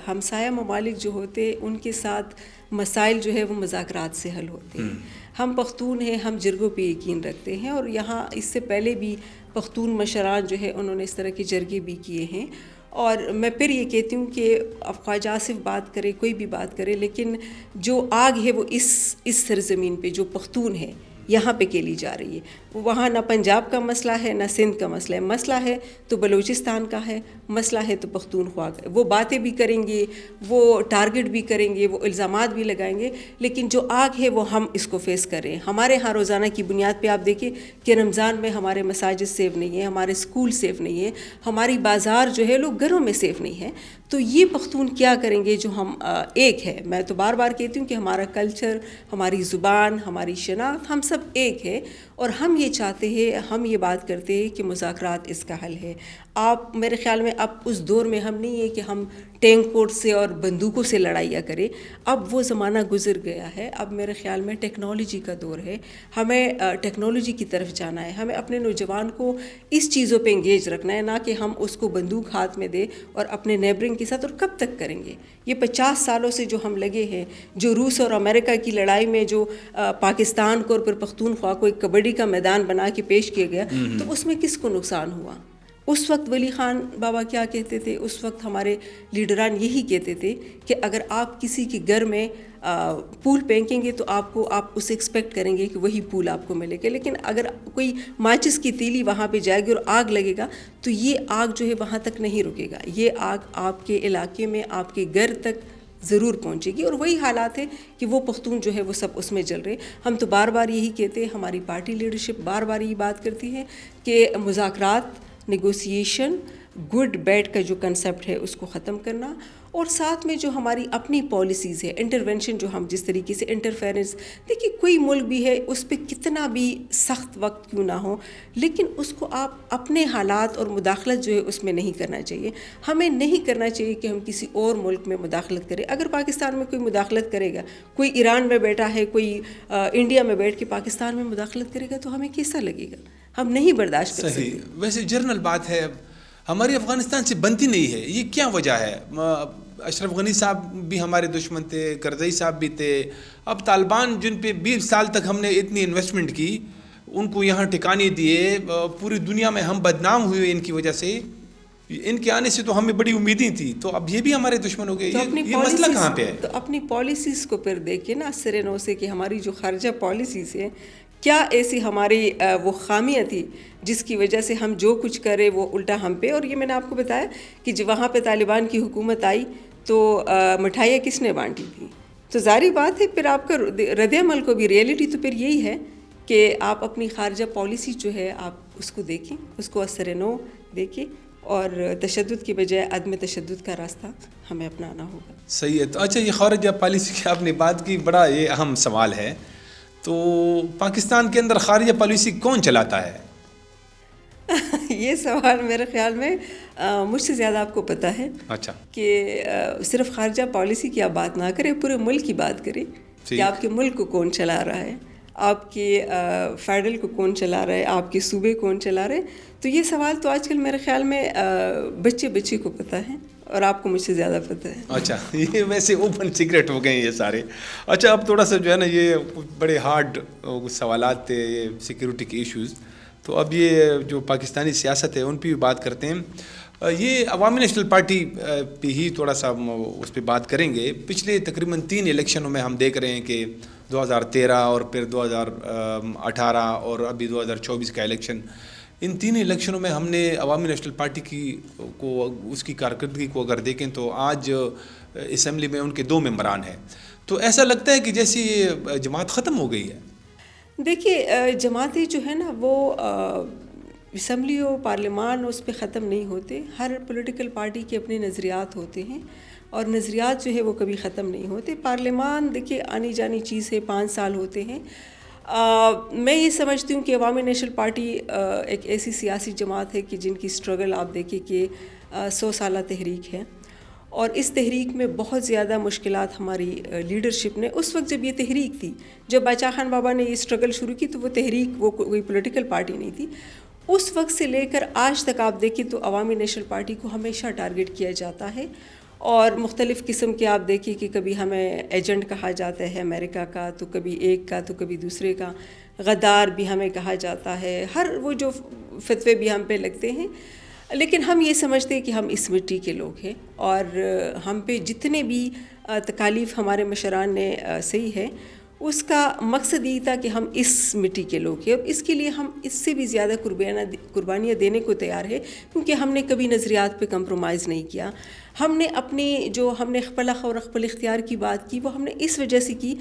ہمسایہ ممالک جو ہوتے ان کے ساتھ مسائل جو ہے وہ مذاکرات سے حل ہوتے ہیں. ہم پختون ہیں, ہم جرگوں پہ یقین رکھتے ہیں, اور یہاں اس سے پہلے بھی پختون مشران جو ہے انہوں نے اس طرح کے جرگے بھی کیے ہیں. اور میں پھر یہ کہتی ہوں کہ اب خواجہ آصف بات کرے, کوئی بھی بات کرے, لیکن جو آگ ہے وہ اس سرزمین پہ جو پختون ہے یہاں پہ کھیلی جا رہی ہے. وہاں نہ پنجاب کا مسئلہ ہے نہ سندھ کا مسئلہ ہے, مسئلہ ہے تو بلوچستان کا ہے, مسئلہ ہے تو پختونخوا کا. وہ باتیں بھی کریں گے, وہ ٹارگٹ بھی کریں گے, وہ الزامات بھی لگائیں گے, لیکن جو آگ ہے وہ ہم اس کو فیس کر رہے ہیں. ہمارے ہاں روزانہ کی بنیاد پہ آپ دیکھیں کہ رمضان میں ہمارے مساجد سیف نہیں ہیں, ہمارے اسکول سیف نہیں ہیں, ہماری بازار جو ہے لوگ گھروں میں سیف نہیں ہیں. تو یہ پختون کیا کریں گے جو ہم ایک ہے. میں تو بار بار کہتی ہوں کہ ہمارا کلچر, ہماری زبان, ہماری شناخت, ہم سب ایک ہے, اور ہم یہ چاہتے ہیں, ہم یہ بات کرتے ہیں کہ مذاکرات اس کا حل ہے. آپ میرے خیال میں اب اس دور میں ہم نہیں ہے کہ ہم ٹینک کوٹ سے اور بندوقوں سے لڑائیاں کریں. اب وہ زمانہ گزر گیا ہے. اب میرے خیال میں ٹیکنالوجی کا دور ہے, ہمیں ٹیکنالوجی کی طرف جانا ہے. ہمیں اپنے نوجوان کو اس چیزوں پہ انگیج رکھنا ہے, نہ کہ ہم اس کو بندوق ہاتھ میں دیں اور اپنے نیبرنگ کے ساتھ. اور کب تک کریں گے؟ یہ 50 سالوں سے جو ہم لگے ہیں, جو روس اور امریکہ کی لڑائی میں جو پاکستان کو اور پھر پختونخوا کو ایک کبڈی کا میدان بنا کے پیش کیا گیا, تو اس میں کس کو نقصان ہوا؟ اس وقت ولی خان بابا کیا کہتے تھے, اس وقت ہمارے لیڈران یہی کہتے تھے کہ اگر آپ کسی کے گھر میں پھول پھینکیں گے تو آپ اسے ایکسپیکٹ کریں گے کہ وہی پھول آپ کو ملے گا, لیکن اگر کوئی ماچس کی تیلی وہاں پہ جائے گی اور آگ لگے گا تو یہ آگ جو ہے وہاں تک نہیں رکے گا, یہ آگ آپ کے علاقے میں آپ کے گھر تک ضرور پہنچے گی. اور وہی حالات ہے کہ وہ پختون جو ہے وہ سب اس میں جل رہے. ہم تو بار بار یہی کہتے ہیں, ہماری پارٹی لیڈرشپ بار بار یہی بات کرتی ہے کہ مذاکرات, نیگوسیشن, گڈ بیڈ کا جو کنسیپٹ ہے اس کو ختم کرنا, اور ساتھ میں جو ہماری اپنی پالیسیز ہے, انٹرونشن جو ہم جس طریقے سے انٹرفیرنس, دیکھیے کوئی ملک بھی ہے اس پہ کتنا بھی سخت وقت کیوں نہ ہو لیکن اس کو آپ اپنے حالات اور مداخلت جو ہے اس میں نہیں کرنا چاہیے. ہمیں نہیں کرنا چاہیے کہ ہم کسی اور ملک میں مداخلت کریں. اگر پاکستان میں کوئی مداخلت کرے گا, کوئی ایران میں بیٹھا ہے, کوئی انڈیا میں بیٹھ کے پاکستان میں مداخلت کرے گا تو ہمیں کیسا لگے گا, ہم نہیں برداشت کر سکتے. صحیح. ویسے جنرل بات ہے, ہماری افغانستان سے بنتی نہیں ہے, یہ کیا وجہ ہے؟ اشرف غنی صاحب بھی ہمارے دشمن تھے, کرزئی صاحب بھی تھے, اب طالبان جن پہ 20 سال تک ہم نے اتنی انویسٹمنٹ کی, ان کو یہاں ٹھکانے دیے, پوری دنیا میں ہم بدنام ہوئے ان کی وجہ سے. ان کے آنے سے تو ہمیں بڑی امیدیں تھیں, تو اب یہ بھی ہمارے دشمن ہو گئے. یہ مسئلہ کہاں پہ ہے؟ تو اپنی پالیسیز کو پھر دیکھیں نا سر نو سے کہ ہماری جو خارجہ پالیسیز ہیں کیا ایسی ہماری وہ خامیاں تھی جس کی وجہ سے ہم جو کچھ کرے وہ الٹا ہم پہ. اور یہ میں نے آپ کو بتایا کہ جب وہاں پہ طالبان کی حکومت آئی تو مٹھائیاں کس نے بانٹی تھیں. تو ظاہری بات ہے پھر آپ کا رد عمل کو بھی ریئلٹی تو پھر یہی ہے کہ آپ اپنی خارجہ پالیسی جو ہے آپ اس کو دیکھیں, اس کو اثر نو دیکھیں, اور تشدد کی بجائے عدم تشدد کا راستہ ہمیں اپنانا ہوگا. صحیح ہے. تو اچھا, یہ خارجہ پالیسی کی آپ نے بات کی, بڑا یہ اہم سوال ہے. تو پاکستان کے اندر خارجہ پالیسی کون چلاتا ہے؟ یہ سوال میرے خیال میں مجھ سے زیادہ آپ کو پتہ ہے. اچھا. کہ صرف خارجہ پالیسی کی آپ بات نہ کریں, پورے ملک کی بات کریں کہ آپ کے ملک کو کون چلا رہا ہے, آپ کے فیڈرل کو کون چلا رہا ہے, آپ کے صوبے کون چلا رہے. تو یہ سوال تو آج کل میرے خیال میں بچے کو پتہ ہے اور آپ کو مجھ سے زیادہ پتہ ہے. اچھا, یہ ویسے اوپن سیکرٹ ہو گئے ہیں یہ سارے. اچھا, اب تھوڑا سا جو ہے نا یہ بڑے ہارڈ سوالات تھے, یہ سیکیورٹی کے ایشوز. تو اب یہ جو پاکستانی سیاست ہے ان پہ بھی بات کرتے ہیں. یہ عوامی نیشنل پارٹی پہ ہی تھوڑا سا اس پہ بات کریں گے. پچھلے تقریباً 3 الیکشنوں میں ہم دیکھ رہے ہیں کہ 2013 اور پھر 2018 اور ابھی 2024 کا الیکشن, ان 3 الیکشنوں میں ہم نے عوامی نیشنل پارٹی کو اس کی کارکردگی کو اگر دیکھیں تو آج اسمبلی میں ان کے 2 ممبران ہیں. تو ایسا لگتا ہے کہ جیسے یہ جماعت ختم ہو گئی ہے. دیکھیے جماعتیں جو ہے نا وہ اسمبلی و پارلیمان اس پہ ختم نہیں ہوتے. ہر پولیٹیکل پارٹی کے اپنے نظریات ہوتے ہیں اور نظریات جو ہے وہ کبھی ختم نہیں ہوتے. پارلیمان دیکھیے آنی جانی چیز ہے, 5 سال ہوتے ہیں. میں یہ سمجھتی ہوں کہ عوامی نیشنل پارٹی ایک ایسی سیاسی جماعت ہے کہ جن کی اسٹرگل آپ دیکھیں کہ 100 سالہ تحریک ہے, اور اس تحریک میں بہت زیادہ مشکلات ہماری لیڈرشپ نے, اس وقت جب یہ تحریک تھی, جب باچا خان بابا نے یہ اسٹرگل شروع کی تو وہ تحریک وہ کوئی پولیٹیکل پارٹی نہیں تھی. اس وقت سے لے کر آج تک آپ دیکھیں تو عوامی نیشنل پارٹی کو ہمیشہ ٹارگٹ کیا جاتا ہے, اور مختلف قسم کے آپ دیکھیں کہ کبھی ہمیں ایجنٹ کہا جاتا ہے امریکہ کا, تو کبھی ایک کا, تو کبھی دوسرے کا, غدار بھی ہمیں کہا جاتا ہے, ہر وہ جو فتوے بھی ہم پہ لگتے ہیں. لیکن ہم یہ سمجھتے ہیں کہ ہم اس مٹی کے لوگ ہیں, اور ہم پہ جتنے بھی تکالیف ہمارے مشران نے سہی ہے اس کا مقصد یہ تھا کہ ہم اس مٹی کے لوگ ہیں, اور اس کے لیے ہم اس سے بھی زیادہ قربانیاں دینے کو تیار ہے, کیونکہ ہم نے کبھی نظریات پہ کمپرومائز نہیں کیا. ہم نے اپنی جو ہم نے خپل اختیار کی بات کی وہ ہم نے اس وجہ سے کی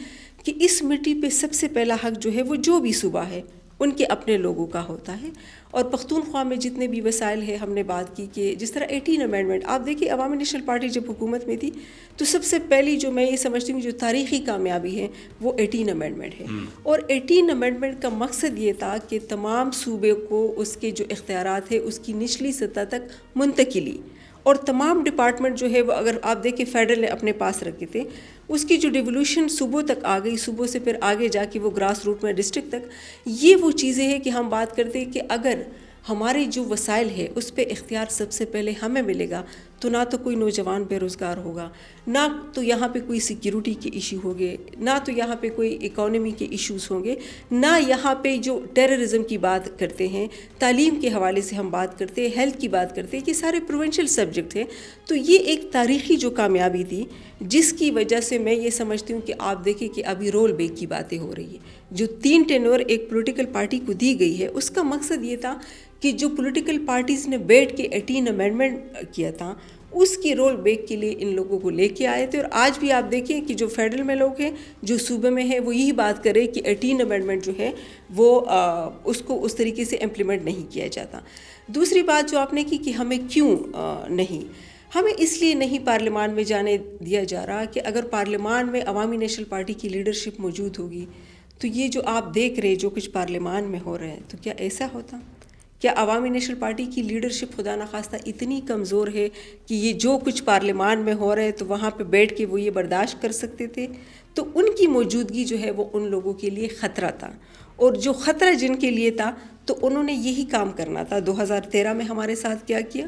کہ اس مٹی پہ سب سے پہلا حق جو ہے وہ جو بھی صوبہ ہے ان کے اپنے لوگوں کا ہوتا ہے. اور پختونخوا میں جتنے بھی وسائل ہیں ہم نے بات کی کہ جس طرح 18 امینڈمنٹ آپ دیکھیے, عوامی نیشنل پارٹی جب حکومت میں تھی تو سب سے پہلی جو میں یہ سمجھتی ہوں جو تاریخی کامیابی ہے وہ 18 امینڈمنٹ ہے. اور 18 امینڈمنٹ کا مقصد یہ تھا کہ تمام صوبے کو اس کے جو اختیارات ہے اس کی نچلی سطح تک منتقلی, اور تمام ڈپارٹمنٹ جو ہے وہ اگر آپ دیکھیں فیڈرل نے اپنے پاس رکھے تھے, اس کی جو ڈیولوشن صوبوں تک آ گئی, صوبوں سے پھر آگے جا کے وہ گراس روٹ میں ڈسٹرکٹ تک. یہ وہ چیزیں ہیں کہ ہم بات کرتے ہیں کہ اگر ہمارے جو وسائل ہے اس پہ اختیار سب سے پہلے ہمیں ملے گا تو نہ تو کوئی نوجوان بے روزگار ہوگا، نہ تو یہاں پہ کوئی سیکیورٹی کے ایشو ہوگے، نہ تو یہاں پہ کوئی اکانومی کے ایشوز ہوں گے، نہ یہاں پہ جو ٹیررزم کی بات کرتے ہیں، تعلیم کے حوالے سے ہم بات کرتے ہیں، ہیلتھ کی بات کرتے ہیں، یہ سارے پروونشل سبجیکٹ ہیں. تو یہ ایک تاریخی جو کامیابی تھی جس کی وجہ سے میں یہ سمجھتی ہوں کہ آپ دیکھیں کہ ابھی رول بیک کی باتیں ہو رہی ہیں. جو 3 ٹینور ایک پولیٹیکل پارٹی کو دی گئی ہے اس کا مقصد یہ تھا کہ جو پولیٹیکل پارٹیز نے بیٹھ کے 18 امینڈمنٹ کیا تھا اس کی رول بیک کے لیے ان لوگوں کو لے کے آئے تھے. اور آج بھی آپ دیکھیں کہ جو فیڈرل میں لوگ ہیں، جو صوبے میں ہیں، وہ یہی بات کرے کہ 18 امینڈمنٹ جو ہے وہ اس کو اس طریقے سے امپلیمنٹ نہیں کیا جاتا. دوسری بات جو آپ نے کی کہ ہمیں کیوں نہیں، ہمیں اس لیے نہیں پارلیمان میں جانے دیا جا رہا کہ اگر پارلیمان میں عوامی نیشنل پارٹی کی لیڈرشپ موجود ہوگی تو یہ جو آپ دیکھ رہے جو کچھ پارلیمان میں ہو رہے ہیں تو کیا ایسا ہوتا؟ کیا عوامی نیشنل پارٹی کی لیڈرشپ خدا نخواستہ اتنی کمزور ہے کہ یہ جو کچھ پارلیمان میں ہو رہے ہے تو وہاں پہ بیٹھ کے وہ یہ برداشت کر سکتے تھے؟ تو ان کی موجودگی جو ہے وہ ان لوگوں کے لیے خطرہ تھا، اور جو خطرہ جن کے لیے تھا تو انہوں نے یہی کام کرنا تھا. 2013 میں ہمارے ساتھ کیا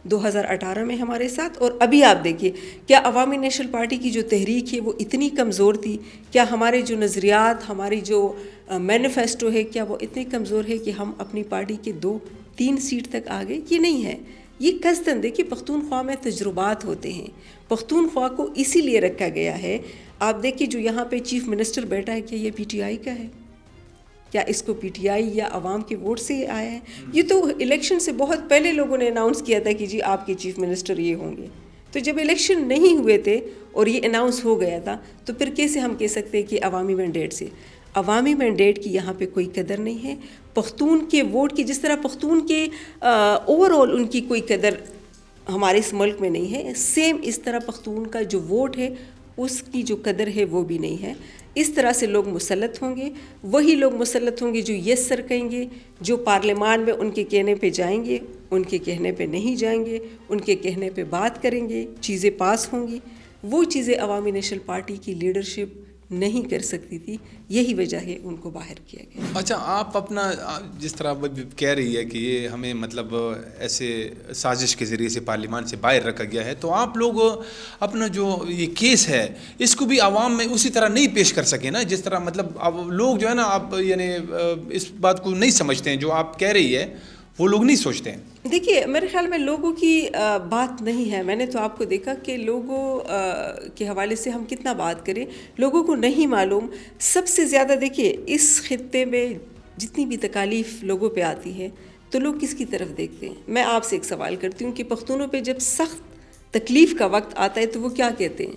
2018 میں ہمارے ساتھ، اور ابھی آپ دیکھیے کیا عوامی نیشنل پارٹی کی جو تحریک ہے وہ اتنی کمزور تھی؟ کیا ہمارے جو نظریات، ہماری جو مینیفیسٹو ہے، کیا وہ اتنے کمزور ہے کہ ہم اپنی پارٹی کے 2-3 سیٹ تک آ گئے؟ یہ نہیں ہے. یہ قصداً دیکھیے پختونخوا میں تجربات ہوتے ہیں. پختونخوا کو اسی لیے رکھا گیا ہے. آپ دیکھیے جو یہاں پہ چیف منسٹر بیٹھا ہے کیا یہ پی ٹی آئی کا ہے؟ کیا اس کو پی ٹی آئی یا عوام کے ووٹ سے آیا ہے؟ یہ تو الیکشن سے بہت پہلے لوگوں نے اناؤنس کیا تھا کہ جی آپ کے چیف منسٹر یہ ہوں گے. تو جب الیکشن نہیں ہوئے تھے اور یہ اناؤنس ہو گیا تھا تو پھر کیسے ہم کہہ سکتے ہیں کہ عوامی مینڈیٹ سے؟ عوامی مینڈیٹ کی یہاں پہ کوئی قدر نہیں ہے. پختون کے ووٹ کی جس طرح پختون کے اوور آل ان کی کوئی قدر ہمارے اس ملک میں نہیں ہے، سیم اس طرح پختون کا جو ووٹ ہے اس کی جو قدر ہے وہ بھی نہیں ہے. اس طرح سے لوگ مسلط ہوں گے، وہی لوگ مسلط ہوں گے جو یس سر کہیں گے، جو پارلیمان میں ان کے کہنے پہ جائیں گے، ان کے کہنے پہ نہیں جائیں گے، ان کے کہنے پہ بات کریں گے، چیزیں پاس ہوں گی. وہ چیزیں عوامی نیشنل پارٹی کی لیڈرشپ نہیں کر سکتی تھی، یہی وجہ ہے ان کو باہر کیا گیا. اچھا، آپ اپنا جس طرح کہہ رہی ہے کہ یہ ہمیں مطلب ایسے سازش کے ذریعے سے پارلیمان سے باہر رکھا گیا ہے، تو آپ لوگ اپنا جو یہ کیس ہے اس کو بھی عوام میں اسی طرح نہیں پیش کر سکے نا، جس طرح مطلب اب لوگ جو ہے نا آپ یعنی اس بات کو نہیں سمجھتے ہیں جو آپ کہہ رہی ہے، وہ لوگ نہیں سوچتے ہیں. دیکھیے میرے خیال میں لوگوں کی بات نہیں ہے. میں نے تو آپ کو دیکھا کہ لوگوں کے حوالے سے ہم کتنا بات کریں، لوگوں کو نہیں معلوم. سب سے زیادہ دیکھیے اس خطے میں جتنی بھی تکالیف لوگوں پہ آتی ہے تو لوگ کس کی طرف دیکھتے ہیں؟ میں آپ سے ایک سوال کرتی ہوں کہ پختونوں پہ جب سخت تکلیف کا وقت آتا ہے تو وہ کیا کہتے ہیں؟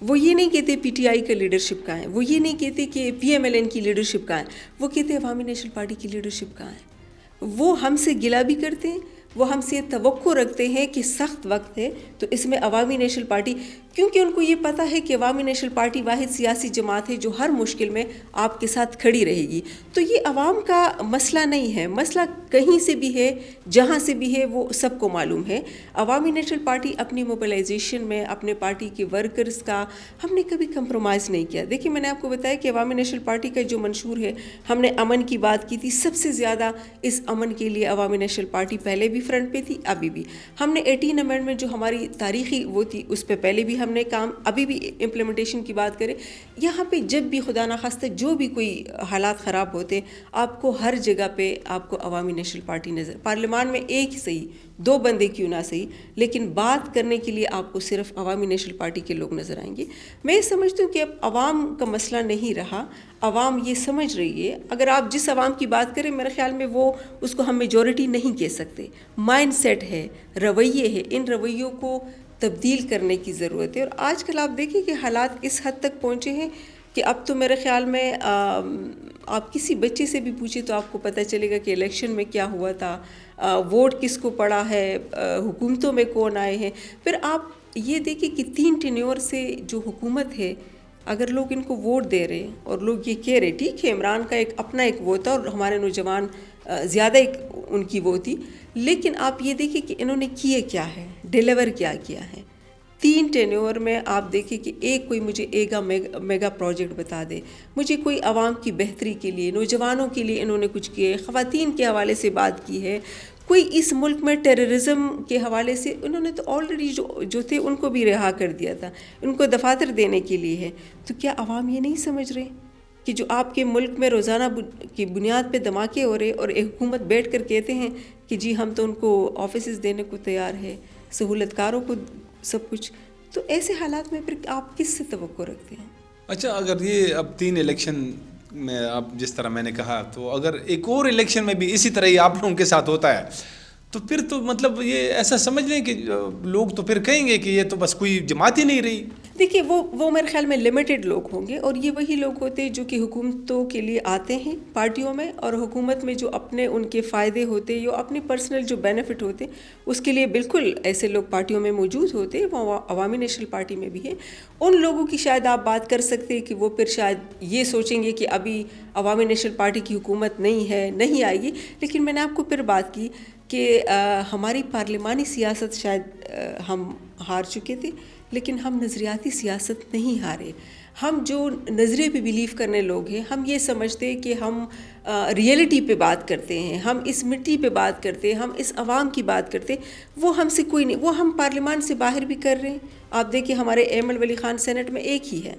وہ یہ نہیں کہتے پی ٹی آئی کا لیڈرشپ کہاں ہے، وہ یہ نہیں کہتے کہ پی ایم ایل این کی لیڈرشپ کہاں ہے، وہ کہتے ہیں عوامی نیشنل پارٹی کی لیڈرشپ کہاں ہے. وہ ہم سے گلہ بھی کرتے ہیں، وہ ہم سے توقع رکھتے ہیں کہ سخت وقت ہے تو اس میں عوامی نیشنل پارٹی، کیونکہ ان کو یہ پتہ ہے کہ عوامی نیشنل پارٹی واحد سیاسی جماعت ہے جو ہر مشکل میں آپ کے ساتھ کھڑی رہے گی. تو یہ عوام کا مسئلہ نہیں ہے، مسئلہ کہیں سے بھی ہے، جہاں سے بھی ہے وہ سب کو معلوم ہے. عوامی نیشنل پارٹی اپنی موبلائزیشن میں اپنے پارٹی کے ورکرز کا ہم نے کبھی کمپرومائز نہیں کیا. دیکھیے میں نے آپ کو بتایا کہ عوامی نیشنل پارٹی کا جو منشور ہے، ہم نے امن کی بات کی تھی. سب سے زیادہ اس امن کے لیے عوامی نیشنل پارٹی پہلے بھی فرنٹ پہ تھی، ابھی بھی. ہم نے 18 امینڈمنٹ جو ہماری تاریخی وہ تھی اس پہ پہلے بھی ہم نے کام، ابھی بھی امپلیمنٹیشن کی بات کریں. یہاں پہ جب بھی خدا نخواستہ جو بھی کوئی حالات خراب ہوتے آپ کو ہر جگہ پہ آپ کو عوامی نیشنل پارٹی نظر، پارلیمان میں ایک صحیح 2 بندے کیوں نہ صحیح، لیکن بات کرنے کے لیے آپ کو صرف عوامی نیشنل پارٹی کے لوگ نظر آئیں گے. میں یہ سمجھتی ہوں کہ اب عوام کا مسئلہ نہیں رہا، عوام یہ سمجھ رہی ہے. اگر آپ جس عوام کی بات کریں میرے خیال میں وہ اس کو ہم میجورٹی نہیں کہہ سکتے. مائنڈ سیٹ ہے، رویے ہے، ان رویوں کو تبدیل کرنے کی ضرورت ہے. اور آج کل آپ دیکھیں کہ حالات اس حد تک پہنچے ہیں کہ اب تو میرے خیال میں آپ کسی بچے سے بھی پوچھیں تو آپ کو پتہ چلے گا کہ الیکشن میں کیا ہوا تھا، ووٹ کس کو پڑا ہے، حکومتوں میں کون آئے ہیں. پھر آپ یہ دیکھیں کہ 3 ٹینیور سے جو حکومت ہے، اگر لوگ ان کو ووٹ دے رہے ہیں اور لوگ یہ کہہ رہے ٹھیک ہے عمران کا ایک اپنا ایک وہ تھا اور ہمارے نوجوان زیادہ ایک ان کی وہ تھی، لیکن آپ یہ دیکھیں کہ انہوں نے کیے کیا ہے، ڈیلیور کیا ہے. 3 ٹینیور میں آپ دیکھیں کہ ایک کوئی مجھے میگا پروجیکٹ بتا دے، مجھے کوئی عوام کی بہتری کے لیے، نوجوانوں کے لیے انہوں نے کچھ کیے، خواتین کے حوالے سے بات کی ہے، کوئی اس ملک میں ٹیررزم کے حوالے سے انہوں نے تو آلریڈی جو تھے ان کو بھی رہا کر دیا تھا، ان کو دفاتر دینے کے لیے ہے. تو کیا عوام یہ نہیں سمجھ رہے کہ جو آپ کے ملک میں روزانہ کی بنیاد پہ دھماکے ہو رہے اور ایک حکومت بیٹھ کر کہتے ہیں کہ جی ہم تو ان کو آفیسز دینے کو تیار ہے، سہولت کاروں کو سب کچھ، تو ایسے حالات میں پھر آپ کس سے توقع رکھتے ہیں؟ اچھا، اگر یہ اب 3 الیکشن میں اب جس طرح میں نے کہا، تو اگر ایک اور الیکشن میں بھی اسی طرح ہی آپ لوگوں کے ساتھ ہوتا ہے تو پھر تو مطلب یہ ایسا سمجھ لیں کہ لوگ تو پھر کہیں گے کہ یہ تو بس کوئی جماعت ہی نہیں رہی. دیکھیے وہ میرے خیال میں لمیٹڈ لوگ ہوں گے، اور یہ وہی لوگ ہوتے ہیں جو کہ حکومتوں کے لیے آتے ہیں پارٹیوں میں، اور حکومت میں جو اپنے ان کے فائدے ہوتے یا اپنی پرسنل جو بینیفٹ ہوتے اس کے لیے بالکل ایسے لوگ پارٹیوں میں موجود ہوتے. وہ عوامی نیشنل پارٹی میں بھی ہے. ان لوگوں کی شاید آپ بات کر سکتے ہیں کہ وہ پھر شاید یہ سوچیں گے کہ ابھی عوامی نیشنل پارٹی کی حکومت نہیں آئے گی. لیکن میں نے آپ کو پھر بات کی کہ ہماری پارلیمانی سیاست شاید ہم ہار چکے تھے، لیکن ہم نظریاتی سیاست نہیں ہارے. ہم جو نظریے پہ بیلیو کرنے لوگ ہیں، ہم یہ سمجھتے ہیں کہ ہم ریئلٹی پہ بات کرتے ہیں، ہم اس مٹی پہ بات کرتے ہیں، ہم اس عوام کی بات کرتے ہیں. وہ ہم سے کوئی نہیں، وہ ہم پارلیمان سے باہر بھی کر رہے ہیں. آپ دیکھیں ہمارے ایمل ولی خان سینٹ میں ایک ہی ہے،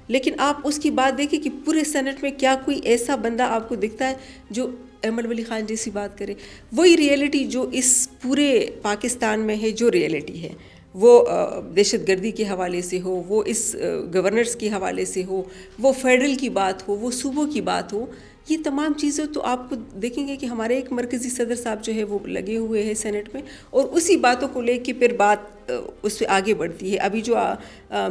لیکن آپ اس کی بات دیکھیں کہ پورے سینٹ میں کیا کوئی ایسا بندہ آپ کو دکھتا ہے جو ایمل ولی خان جیسی بات کرے؟ وہی ریئلٹی جو اس پورے پاکستان میں ہے، جو ریئلٹی ہے، وہ دہشت گردی کے حوالے سے ہو، وہ اس گورنرز کے حوالے سے ہو، وہ فیڈرل کی بات ہو، وہ صوبوں کی بات ہو، یہ تمام چیزیں تو آپ کو دیکھیں گے کہ ہمارے ایک مرکزی صدر صاحب جو ہے وہ لگے ہوئے ہیں سینٹ میں، اور اسی باتوں کو لے کے پھر بات اس پہ آگے بڑھتی ہے. ابھی جو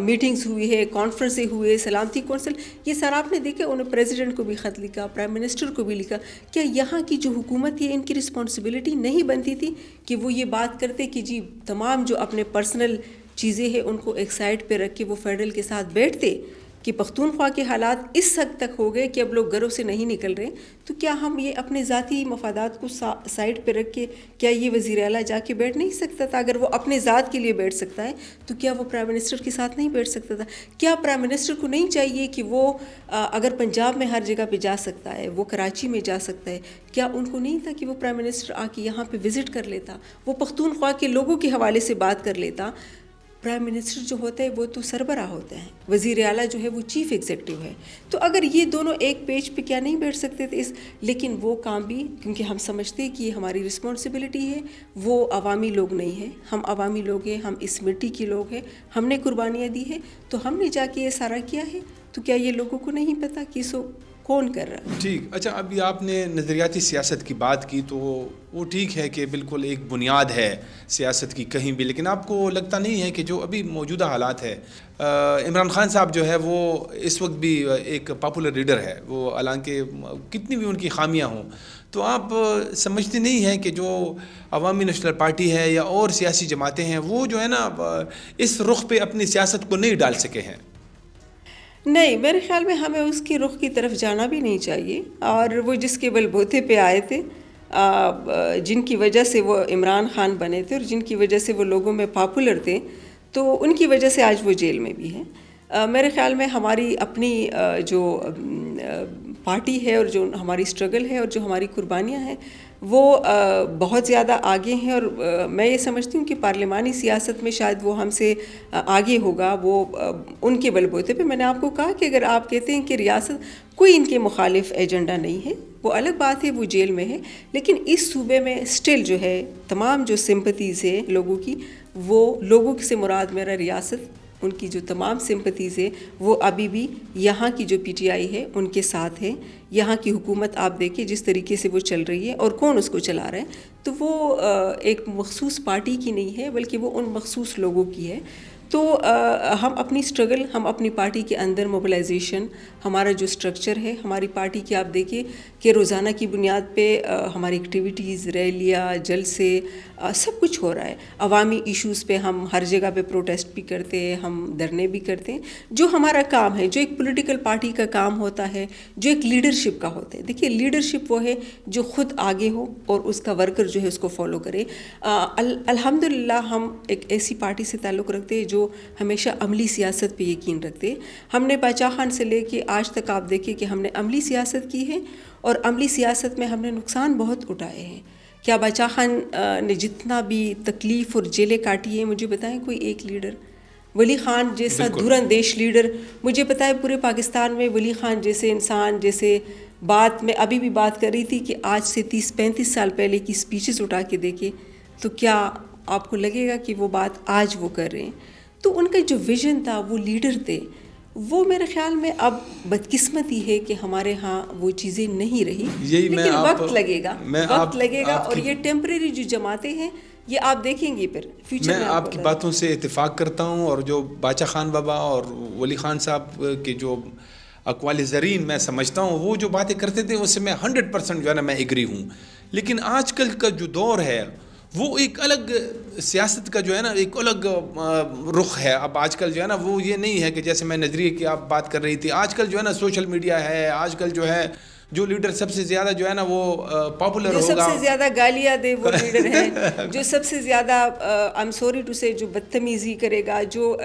میٹنگز ہوئی ہے، کانفرنسیں ہوئے، سلامتی کونسل، یہ سارا آپ نے دیکھا. انہوں پریزیڈنٹ کو بھی خط لکھا، پرائم منسٹر کو بھی لکھا. کیا یہاں کی جو حکومت ہے ان کی رسپانسبلٹی نہیں بنتی تھی کہ وہ یہ بات کرتے کہ جی تمام جو اپنے پرسنل چیزیں ہیں ان کو ایک سائڈ پہ رکھ کے وہ فیڈرل کے ساتھ بیٹھتے؟ کہ پختونخوا کے حالات اس حد تک ہو گئے کہ اب لوگ گھروں سے نہیں نکل رہے، تو کیا ہم یہ اپنے ذاتی مفادات کو سائڈ پہ رکھ کے کیا یہ وزیر اعلیٰ جا کے بیٹھ نہیں سکتا تھا؟ اگر وہ اپنے ذات کے لیے بیٹھ سکتا ہے تو کیا وہ پرائم منسٹر کے ساتھ نہیں بیٹھ سکتا تھا؟ کیا پرائم منسٹر کو نہیں چاہیے کہ وہ اگر پنجاب میں ہر جگہ پہ جا سکتا ہے، وہ کراچی میں جا سکتا ہے، کیا ان کو نہیں تھا کہ وہ پرائم منسٹر آ کے یہاں پہ وزٹ کر لیتا، وہ پختونخوا کے لوگوں کے حوالے سے بات کر لیتا؟ پرائم منسٹر جو ہوتا ہے وہ تو سربراہ ہوتا ہے، وزیر اعلیٰ جو ہے وہ چیف ایگزیکٹو ہے. تو اگر یہ دونوں ایک پیج پہ کیا نہیں بیٹھ سکتے تھے لیکن وہ کام بھی، کیونکہ ہم سمجھتے ہیں کہ یہ ہماری رسپانسبلٹی ہے، وہ عوامی لوگ نہیں ہیں، ہم عوامی لوگ ہیں، ہم اس مٹی کے لوگ ہیں، ہم نے قربانیاں دی ہیں، تو ہم نے جا کے یہ سارا کیا ہے. تو کیا یہ لوگوں کو نہیں پتا کہ کون کر رہا ہے؟ ٹھیک. اچھا، ابھی آپ نے نظریاتی سیاست کی بات کی، تو وہ ٹھیک ہے کہ بالکل ایک بنیاد ہے سیاست کی کہیں بھی، لیکن آپ کو لگتا نہیں ہے کہ جو ابھی موجودہ حالات ہے، عمران خان صاحب جو ہے وہ اس وقت بھی ایک پاپولر لیڈر ہے، وہ حالانکہ کتنی بھی ان کی خامیاں ہوں، تو آپ سمجھتے نہیں ہیں کہ جو عوامی نیشنل پارٹی ہے یا اور سیاسی جماعتیں ہیں، وہ جو ہے نا اس رخ پہ اپنی سیاست کو نہیں ڈال سکے ہیں؟ نہیں، میرے خیال میں ہمیں اس کی رخ کی طرف جانا بھی نہیں چاہیے. اور وہ جس کے بل بوتے پہ آئے تھے، جن کی وجہ سے وہ عمران خان بنے تھے اور جن کی وجہ سے وہ لوگوں میں پاپولر تھے، تو ان کی وجہ سے آج وہ جیل میں بھی ہیں. میرے خیال میں ہماری اپنی جو پارٹی ہے اور جو ہماری اسٹرگل ہے اور جو ہماری قربانیاں ہیں، وہ بہت زیادہ آگے ہیں. اور میں یہ سمجھتی ہوں کہ پارلیمانی سیاست میں شاید وہ ہم سے آگے ہوگا. وہ ان کے بل بوتے پہ، میں نے آپ کو کہا کہ اگر آپ کہتے ہیں کہ ریاست کوئی ان کے مخالف ایجنڈا نہیں ہے، وہ الگ بات ہے، وہ جیل میں ہے، لیکن اس صوبے میں اسٹل جو ہے تمام جو سمپتیز ہے لوگوں کی، وہ لوگوں سے مراد میرا ریاست، ان کی جو تمام سمپتیز ہے وہ ابھی بھی یہاں کی جو پی ٹی آئی ہے ان کے ساتھ ہے. یہاں کی حکومت آپ دیکھیں جس طریقے سے وہ چل رہی ہے اور کون اس کو چلا رہا ہے، تو وہ ایک مخصوص پارٹی کی نہیں ہے، بلکہ وہ ان مخصوص لوگوں کی ہے. تو ہم اپنی اسٹرگل، ہم اپنی پارٹی کے اندر موبلائزیشن، ہمارا جو اسٹرکچر ہے ہماری پارٹی کی، آپ دیکھیے کہ روزانہ کی بنیاد پہ ہماری ایکٹیویٹیز، ریلیاں، جلسے، سب کچھ ہو رہا ہے. عوامی ایشوز پہ ہم ہر جگہ پہ پروٹیسٹ بھی کرتے ہیں، ہم دھرنے بھی کرتے ہیں. جو ہمارا کام ہے، جو ایک پولیٹیکل پارٹی کا کام ہوتا ہے، جو ایک لیڈرشپ کا ہوتا ہے. دیکھیے لیڈرشپ وہ ہے جو خود آگے ہو اور اس کا ورکر جو ہے اس کو فالو کرے. الحمدللہ ہم ایک ایسی پارٹی سے تعلق رکھتے ہیں جو ہمیشہ عملی سیاست پہ یقین رکھتے ہیں. ہم نے باچا خان سے لے کے آج تک آپ دیکھیں کہ ہم نے عملی سیاست کی ہے، اور عملی سیاست میں ہم نے نقصان بہت اٹھائے ہیں. کیا باچا خان نے جتنا بھی تکلیف اور جیلیں کاٹی ہیں، مجھے بتائیں کوئی ایک لیڈر؟ ولی خان جیسا دور اندیش لیڈر، مجھے پتا ہے پورے پاکستان میں ولی خان جیسے انسان، جیسے بات میں ابھی بھی بات کر رہی تھی کہ آج سے 30-35 سال پہلے کی سپیچز اٹھا کے دیکھیں تو کیا آپ کو لگے گا کہ وہ بات آج وہ کر رہے ہیں؟ تو ان کا جو ویژن تھا، وہ لیڈر تھے، وہ میرے خیال میں اب بدقسمتی ہے کہ ہمارے ہاں وہ چیزیں نہیں رہی. لیکن وقت لگے گا، وقت لگے گا، اور یہ ٹیمپریری جو جماعتیں ہیں یہ آپ دیکھیں گے پھر فیوچر میں. آپ کی باتوں سے اتفاق کرتا ہوں، اور جو باچا خان بابا اور ولی خان صاحب کے جو اقوال زرین میں سمجھتا ہوں، وہ جو باتیں کرتے تھے اس سے میں 100% جو ہے نا میں ایگری ہوں. لیکن آج کل کا جو دور ہے وہ ایک الگ سیاست کا جو ہے نا ایک الگ رخ ہے. اب آج کل جو ہے نا وہ یہ نہیں ہے کہ جیسے میں نظریے کی آپ بات کر رہی تھی. آج کل جو ہے نا سوشل میڈیا ہے. آج کل جو ہے جو لیڈر سب سے زیادہ جو ہے نا وہ پاپولر ہوگا، جو سب سے زیادہ گالیاں دے وہ لیڈر ہے، جو سب سے زیادہ I'm sorry to say جو بدتمیزی کرے گا، جو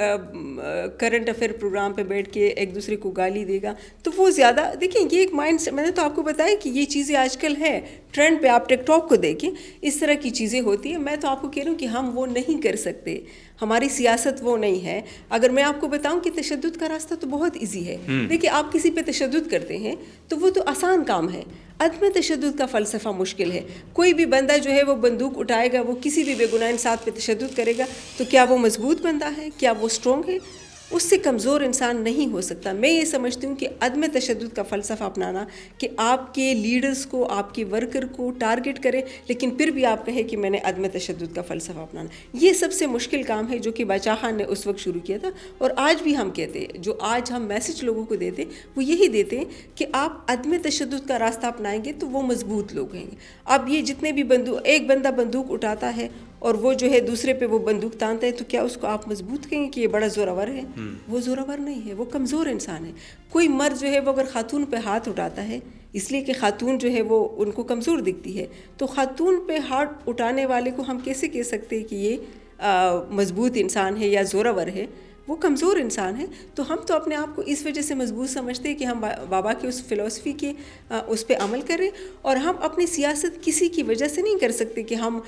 کرنٹ افیئر پروگرام پہ بیٹھ کے ایک دوسرے کو گالی دے گا، تو وہ زیادہ. دیکھیں یہ ایک مائنڈ سے، میں نے تو آپ کو بتایا کہ یہ چیزیں آج کل ہے ٹرینڈ پہ. آپ ٹک ٹاک کو دیکھیں، اس طرح کی چیزیں ہوتی ہیں. میں تو آپ کو کہہ رہا ہوں کہ ہم وہ نہیں کر سکتے، ہماری سیاست وہ نہیں ہے. اگر میں آپ کو بتاؤں کہ تشدد کا راستہ تو بہت ایزی ہے. دیکھیں آپ کسی پہ تشدد کرتے ہیں تو وہ تو آسان کام ہے. عدم تشدد کا فلسفہ مشکل ہے. کوئی بھی بندہ جو ہے وہ بندوق اٹھائے گا، وہ کسی بھی بے گناہ انسان پہ تشدد کرے گا، تو کیا وہ مضبوط بندہ ہے؟ کیا وہ اسٹرانگ ہے؟ اس سے کمزور انسان نہیں ہو سکتا. میں یہ سمجھتی ہوں کہ عدم تشدد کا فلسفہ اپنانا، کہ آپ کے لیڈرز کو، آپ کے ورکر کو ٹارگٹ کرے، لیکن پھر بھی آپ کہیں کہ میں نے عدم تشدد کا فلسفہ اپنانا، یہ سب سے مشکل کام ہے جو کہ باچا خان نے اس وقت شروع کیا تھا. اور آج بھی ہم کہتے ہیں، جو آج ہم میسج لوگوں کو دیتے وہ یہی دیتے ہیں کہ آپ عدم تشدد کا راستہ اپنائیں گے تو وہ مضبوط لوگ ہیں گے. اب یہ جتنے بھی ایک بندہ بندوق اٹھاتا ہے اور وہ جو ہے دوسرے پہ وہ بندوق تانتا ہے، تو کیا اس کو آپ مضبوط کہیں کہ یہ بڑا زورور ہے؟ وہ زورور نہیں ہے، وہ کمزور انسان ہے. کوئی مرد جو ہے وہ اگر خاتون پہ ہاتھ اٹھاتا ہے اس لیے کہ خاتون جو ہے وہ ان کو کمزور دکھتی ہے، تو خاتون پہ ہاتھ اٹھانے والے کو ہم کیسے کہہ سکتے ہیں کہ یہ مضبوط انسان ہے یا زورور ہے؟ وہ کمزور انسان ہے. تو ہم تو اپنے آپ کو اس وجہ سے مضبوط سمجھتے ہیں کہ ہم بابا کی اس فلسفی کے اس پہ عمل کریں، اور ہم اپنی سیاست کسی کی وجہ سے نہیں کر سکتے کہ ہم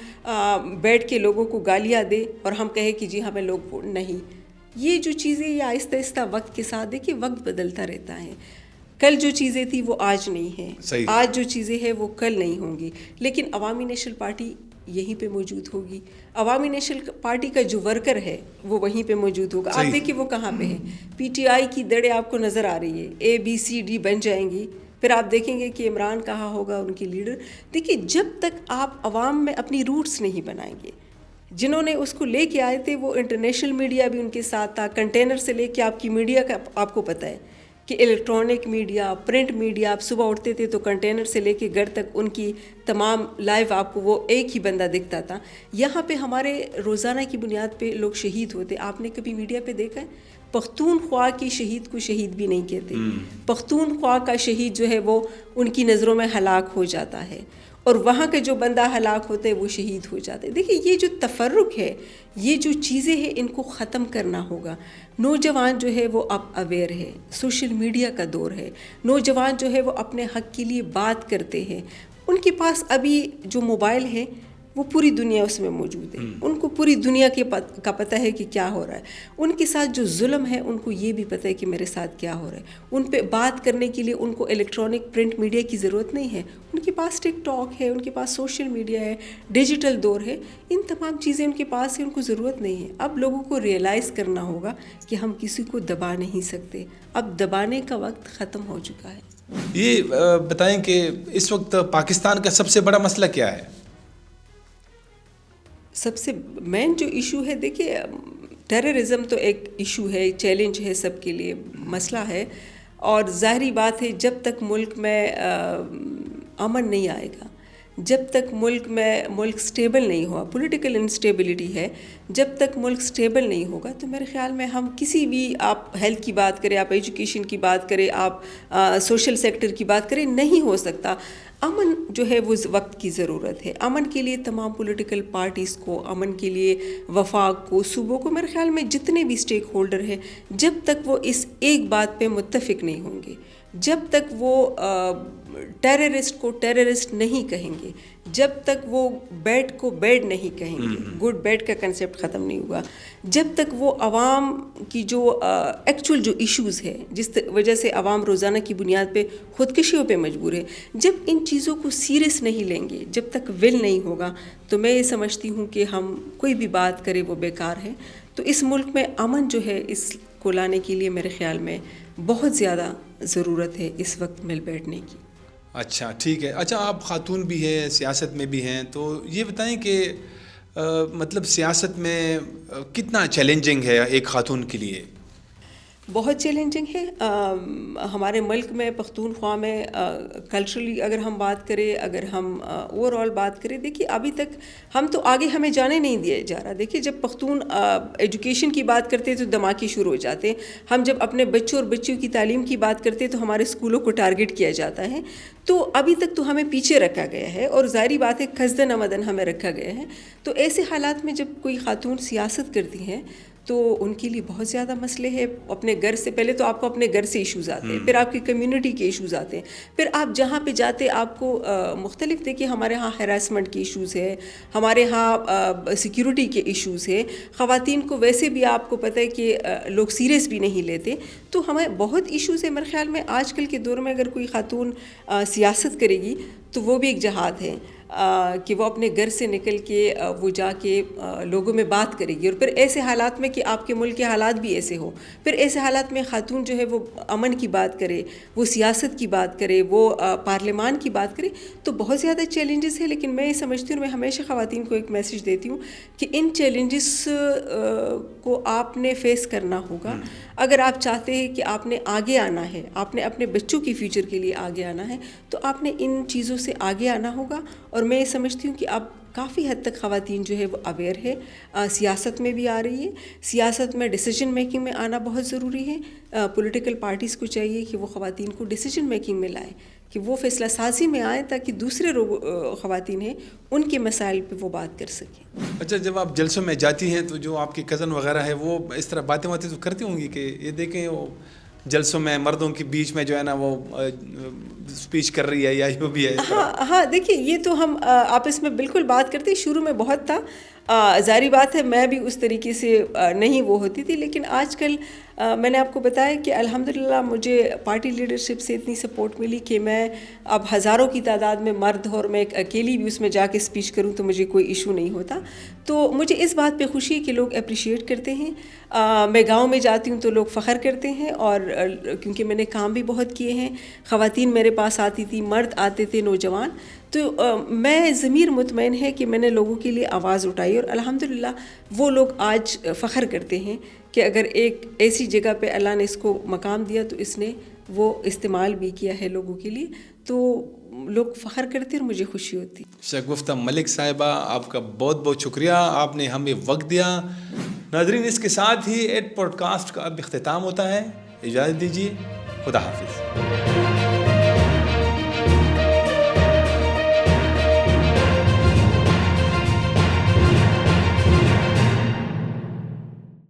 بیٹھ کے لوگوں کو گالیاں دیں اور ہم کہیں کہ جی ہمیں لوگ نہیں. یہ جو چیزیں یہ آہستہ آہستہ وقت کے ساتھ، دیکھیے وقت بدلتا رہتا ہے. کل جو چیزیں تھیں وہ آج نہیں ہیں، آج جو چیزیں ہیں وہ کل نہیں ہوں گی. لیکن عوامی نیشنل پارٹی یہیں پہ موجود ہوگی. عوامی نیشنل پارٹی کا جو ورکر ہے وہ وہیں پہ موجود ہوگا. آپ دیکھیں وہ کہاں پہ ہے. پی ٹی آئی کی دڑیں آپ کو نظر آ رہی ہے، ABCD بن جائیں گی. پھر آپ دیکھیں گے کہ عمران کہاں ہوگا، ان کی لیڈر. دیکھیے جب تک آپ عوام میں اپنی روٹس نہیں بنائیں گے، جنہوں نے اس کو لے کے آئے تھے وہ انٹرنیشنل میڈیا بھی ان کے ساتھ تھا. کنٹینر سے لے کے آپ کی میڈیا کا آپ کو پتہ ہے کہ الیکٹرانک میڈیا، پرنٹ میڈیا، آپ صبح اٹھتے تھے تو کنٹینر سے لے کے گھر تک ان کی تمام لائیو آپ کو وہ ایک ہی بندہ دکھتا تھا. یہاں پہ ہمارے روزانہ کی بنیاد پہ لوگ شہید ہوتے. آپ نے کبھی میڈیا پہ دیکھا ہے؟ پختونخوا کی شہید کو شہید بھی نہیں کہتے. پختونخوا کا شہید جو ہے وہ ان کی نظروں میں ہلاک ہو جاتا ہے، اور وہاں کا جو بندہ ہلاک ہوتا ہے وہ شہید ہو جاتا ہے. دیکھیے یہ جو تفرق ہے، یہ جو چیزیں ہیں، ان کو ختم کرنا ہوگا. نوجوان جو ہے وہ اب اویئر ہے، سوشل میڈیا کا دور ہے. نوجوان جو ہے وہ اپنے حق کے لیے بات کرتے ہیں. ان کے پاس ابھی جو موبائل ہے وہ پوری دنیا اس میں موجود ہے. ان کو پوری دنیا کا پتہ ہے کہ کیا ہو رہا ہے. ان کے ساتھ جو ظلم ہے ان کو یہ بھی پتہ ہے کہ میرے ساتھ کیا ہو رہا ہے. ان پہ بات کرنے کے لیے ان کو الیکٹرانک پرنٹ میڈیا کی ضرورت نہیں ہے. ان کے پاس ٹک ٹاک ہے، ان کے پاس سوشل میڈیا ہے، ڈیجیٹل دور ہے. ان تمام چیزیں ان کے پاس ہیں، ان کو ضرورت نہیں ہے. اب لوگوں کو ریئلائز کرنا ہوگا کہ ہم کسی کو دبا نہیں سکتے. اب دبانے کا وقت ختم ہو چکا ہے. یہ بتائیں کہ اس وقت پاکستان کا سب سے بڑا مسئلہ کیا ہے؟ سب سے مین جو ایشو ہے، دیکھیے ٹیررزم تو ایک ایشو ہے, چیلنج ہے سب کے لیے, مسئلہ ہے, اور ظاہری بات ہے جب تک ملک میں امن نہیں آئے گا, جب تک ملک سٹیبل نہیں ہوا, پولیٹیکل انسٹیبلٹی ہے, جب تک ملک سٹیبل نہیں ہوگا تو میرے خیال میں ہم کسی بھی, آپ ہیلتھ کی بات کریں, آپ ایجوکیشن کی بات کریں, آپ سوشل سیکٹر کی بات کریں, نہیں ہو سکتا. امن جو ہے وہ وقت کی ضرورت ہے. امن کے لیے تمام پولیٹیکل پارٹیز کو, امن کے لیے وفاق کو, صوبوں کو, میرے خیال میں جتنے بھی اسٹیک ہولڈر ہیں, جب تک وہ اس ایک بات پہ متفق نہیں ہوں گے, جب تک وہ ٹیررسٹ کو ٹیررسٹ نہیں کہیں گے, جب تک وہ بیڈ کو بیڈ نہیں کہیں گے, گڈ بیڈ کا کنسیپٹ ختم نہیں ہوا, جب تک وہ عوام کی جو ایکچوئل جو ایشوز ہے, جس وجہ سے عوام روزانہ کی بنیاد پہ خودکشیوں پہ مجبور ہے, جب ان چیزوں کو سیریس نہیں لیں گے, جب تک ول نہیں ہوگا, تو میں یہ سمجھتی ہوں کہ ہم کوئی بھی بات کریں وہ بیکار ہے. تو اس ملک میں امن جو ہے اس کو لانے کے لیے میرے خیال میں بہت زیادہ ضرورت ہے اس وقت مل بیٹھنے کی. اچھا ٹھیک ہے. اچھا آپ خاتون بھی ہیں, سیاست میں بھی ہیں, تو یہ بتائیں کہ مطلب سیاست میں کتنا چیلنجنگ ہے ایک خاتون کے لیے؟ بہت چیلنجنگ ہے. ہمارے ملک میں پختونخوا میں کلچرلی اگر ہم بات کریں, اگر ہم اوور آل بات کریں, دیکھیے ابھی تک ہم تو آگے ہمیں جانے نہیں دیا جا رہا. دیکھیے جب پختون ایجوکیشن کی بات کرتے ہیں تو دھماکے شروع ہو جاتے ہیں, ہم جب اپنے بچوں اور بچیوں کی تعلیم کی بات کرتے ہیں تو ہمارے اسکولوں کو ٹارگٹ کیا جاتا ہے. تو ابھی تک تو ہمیں پیچھے رکھا گیا ہے, اور ظاہری بات ہے خزدن امدن ہمیں رکھا گیا ہے. تو ایسے حالات میں جب کوئی خاتون سیاست کرتی ہیں تو ان کے لیے بہت زیادہ مسئلے ہیں. اپنے گھر سے پہلے تو آپ کو اپنے گھر سے ایشوز آتے ہیں, پھر آپ کی کمیونٹی کے ایشوز آتے ہیں, پھر آپ جہاں پہ جاتے آپ کو مختلف, دیکھیے ہمارے ہاں ہراسمنٹ کے ایشوز ہے, ہمارے ہاں سیکیورٹی کے ایشوز ہے. خواتین کو ویسے بھی آپ کو پتہ ہے کہ لوگ سیریس بھی نہیں لیتے. تو ہمیں بہت ایشوز ہے. میرے خیال میں آج کل کے دور میں اگر کوئی خاتون سیاست کرے گی تو وہ بھی ایک جہاد ہے کہ وہ اپنے گھر سے نکل کے وہ جا کے لوگوں میں بات کرے گی. اور پھر ایسے حالات میں کہ آپ کے ملک کے حالات بھی ایسے ہو, پھر ایسے حالات میں خاتون جو ہے وہ امن کی بات کرے, وہ سیاست کی بات کرے, وہ پارلیمان کی بات کرے, تو بہت زیادہ چیلنجز ہیں. لیکن میں یہ سمجھتی ہوں, میں ہمیشہ خواتین کو ایک میسیج دیتی ہوں کہ ان چیلنجز کو آپ نے فیس کرنا ہوگا. اگر آپ چاہتے ہیں کہ آپ نے آگے آنا ہے, آپ نے اپنے بچوں کی فیوچر کے لیے آگے آنا ہے, تو آپ نے ان چیزوں سے آگے آنا ہوگا. اور میں یہ سمجھتی ہوں کہ اب کافی حد تک خواتین جو ہے وہ اویئر ہے, سیاست میں بھی آ رہی ہے. سیاست میں ڈیسیجن میکنگ میں آنا بہت ضروری ہے. پولیٹیکل پارٹیز کو چاہیے کہ وہ خواتین کو ڈیسیجن میکنگ میں لائیں, کہ وہ فیصلہ سازی میں آئیں, تاکہ دوسرے خواتین ہیں ان کے مسائل پہ وہ بات کر سکیں. اچھا جب آپ جلسوں میں جاتی ہیں تو جو آپ کی کزن وغیرہ ہے وہ اس طرح باتیں تو کرتی ہوں گی کہ یہ دیکھیں وہ جلسوں میں مردوں کے بیچ میں جو ہے نا وہ اسپیچ کر رہی ہے یا جو بھی ہے. ہاں دیکھیے یہ تو ہم آپس میں بالکل بات کرتے, شروع میں بہت تھا. ظاہری بات ہے میں بھی اس طریقے سے نہیں وہ ہوتی تھی, لیکن آج کل میں نے آپ کو بتایا کہ الحمدللہ مجھے پارٹی لیڈرشپ سے اتنی سپورٹ ملی کہ میں اب ہزاروں کی تعداد میں مرد اور میں ایک اکیلی بھی اس میں جا کے اسپیچ کروں تو مجھے کوئی ایشو نہیں ہوتا. تو مجھے اس بات پہ خوشی ہے کہ لوگ اپریشیٹ کرتے ہیں. میں گاؤں میں جاتی ہوں تو لوگ فخر کرتے ہیں, اور کیونکہ میں نے کام بھی بہت کیے ہیں, خواتین میرے پاس آتی تھی, مرد آتے تھے, نوجوان, تو میں ضمیر مطمئن ہے کہ میں نے لوگوں کے لیے آواز اٹھائی, اور الحمدللہ وہ لوگ آج فخر کرتے ہیں کہ اگر ایک ایسی جگہ پہ اللہ نے اس کو مقام دیا تو اس نے وہ استعمال بھی کیا ہے لوگوں کے لیے, تو لوگ فخر کرتے اور مجھے خوشی ہوتی. شگفتہ ملک صاحبہ آپ کا بہت بہت شکریہ, آپ نے ہمیں وقت دیا. ناظرین اس کے ساتھ ہی ایڈ پوڈ کاسٹ کا اب اختتام ہوتا ہے. اجازت دیجیے, خدا حافظ.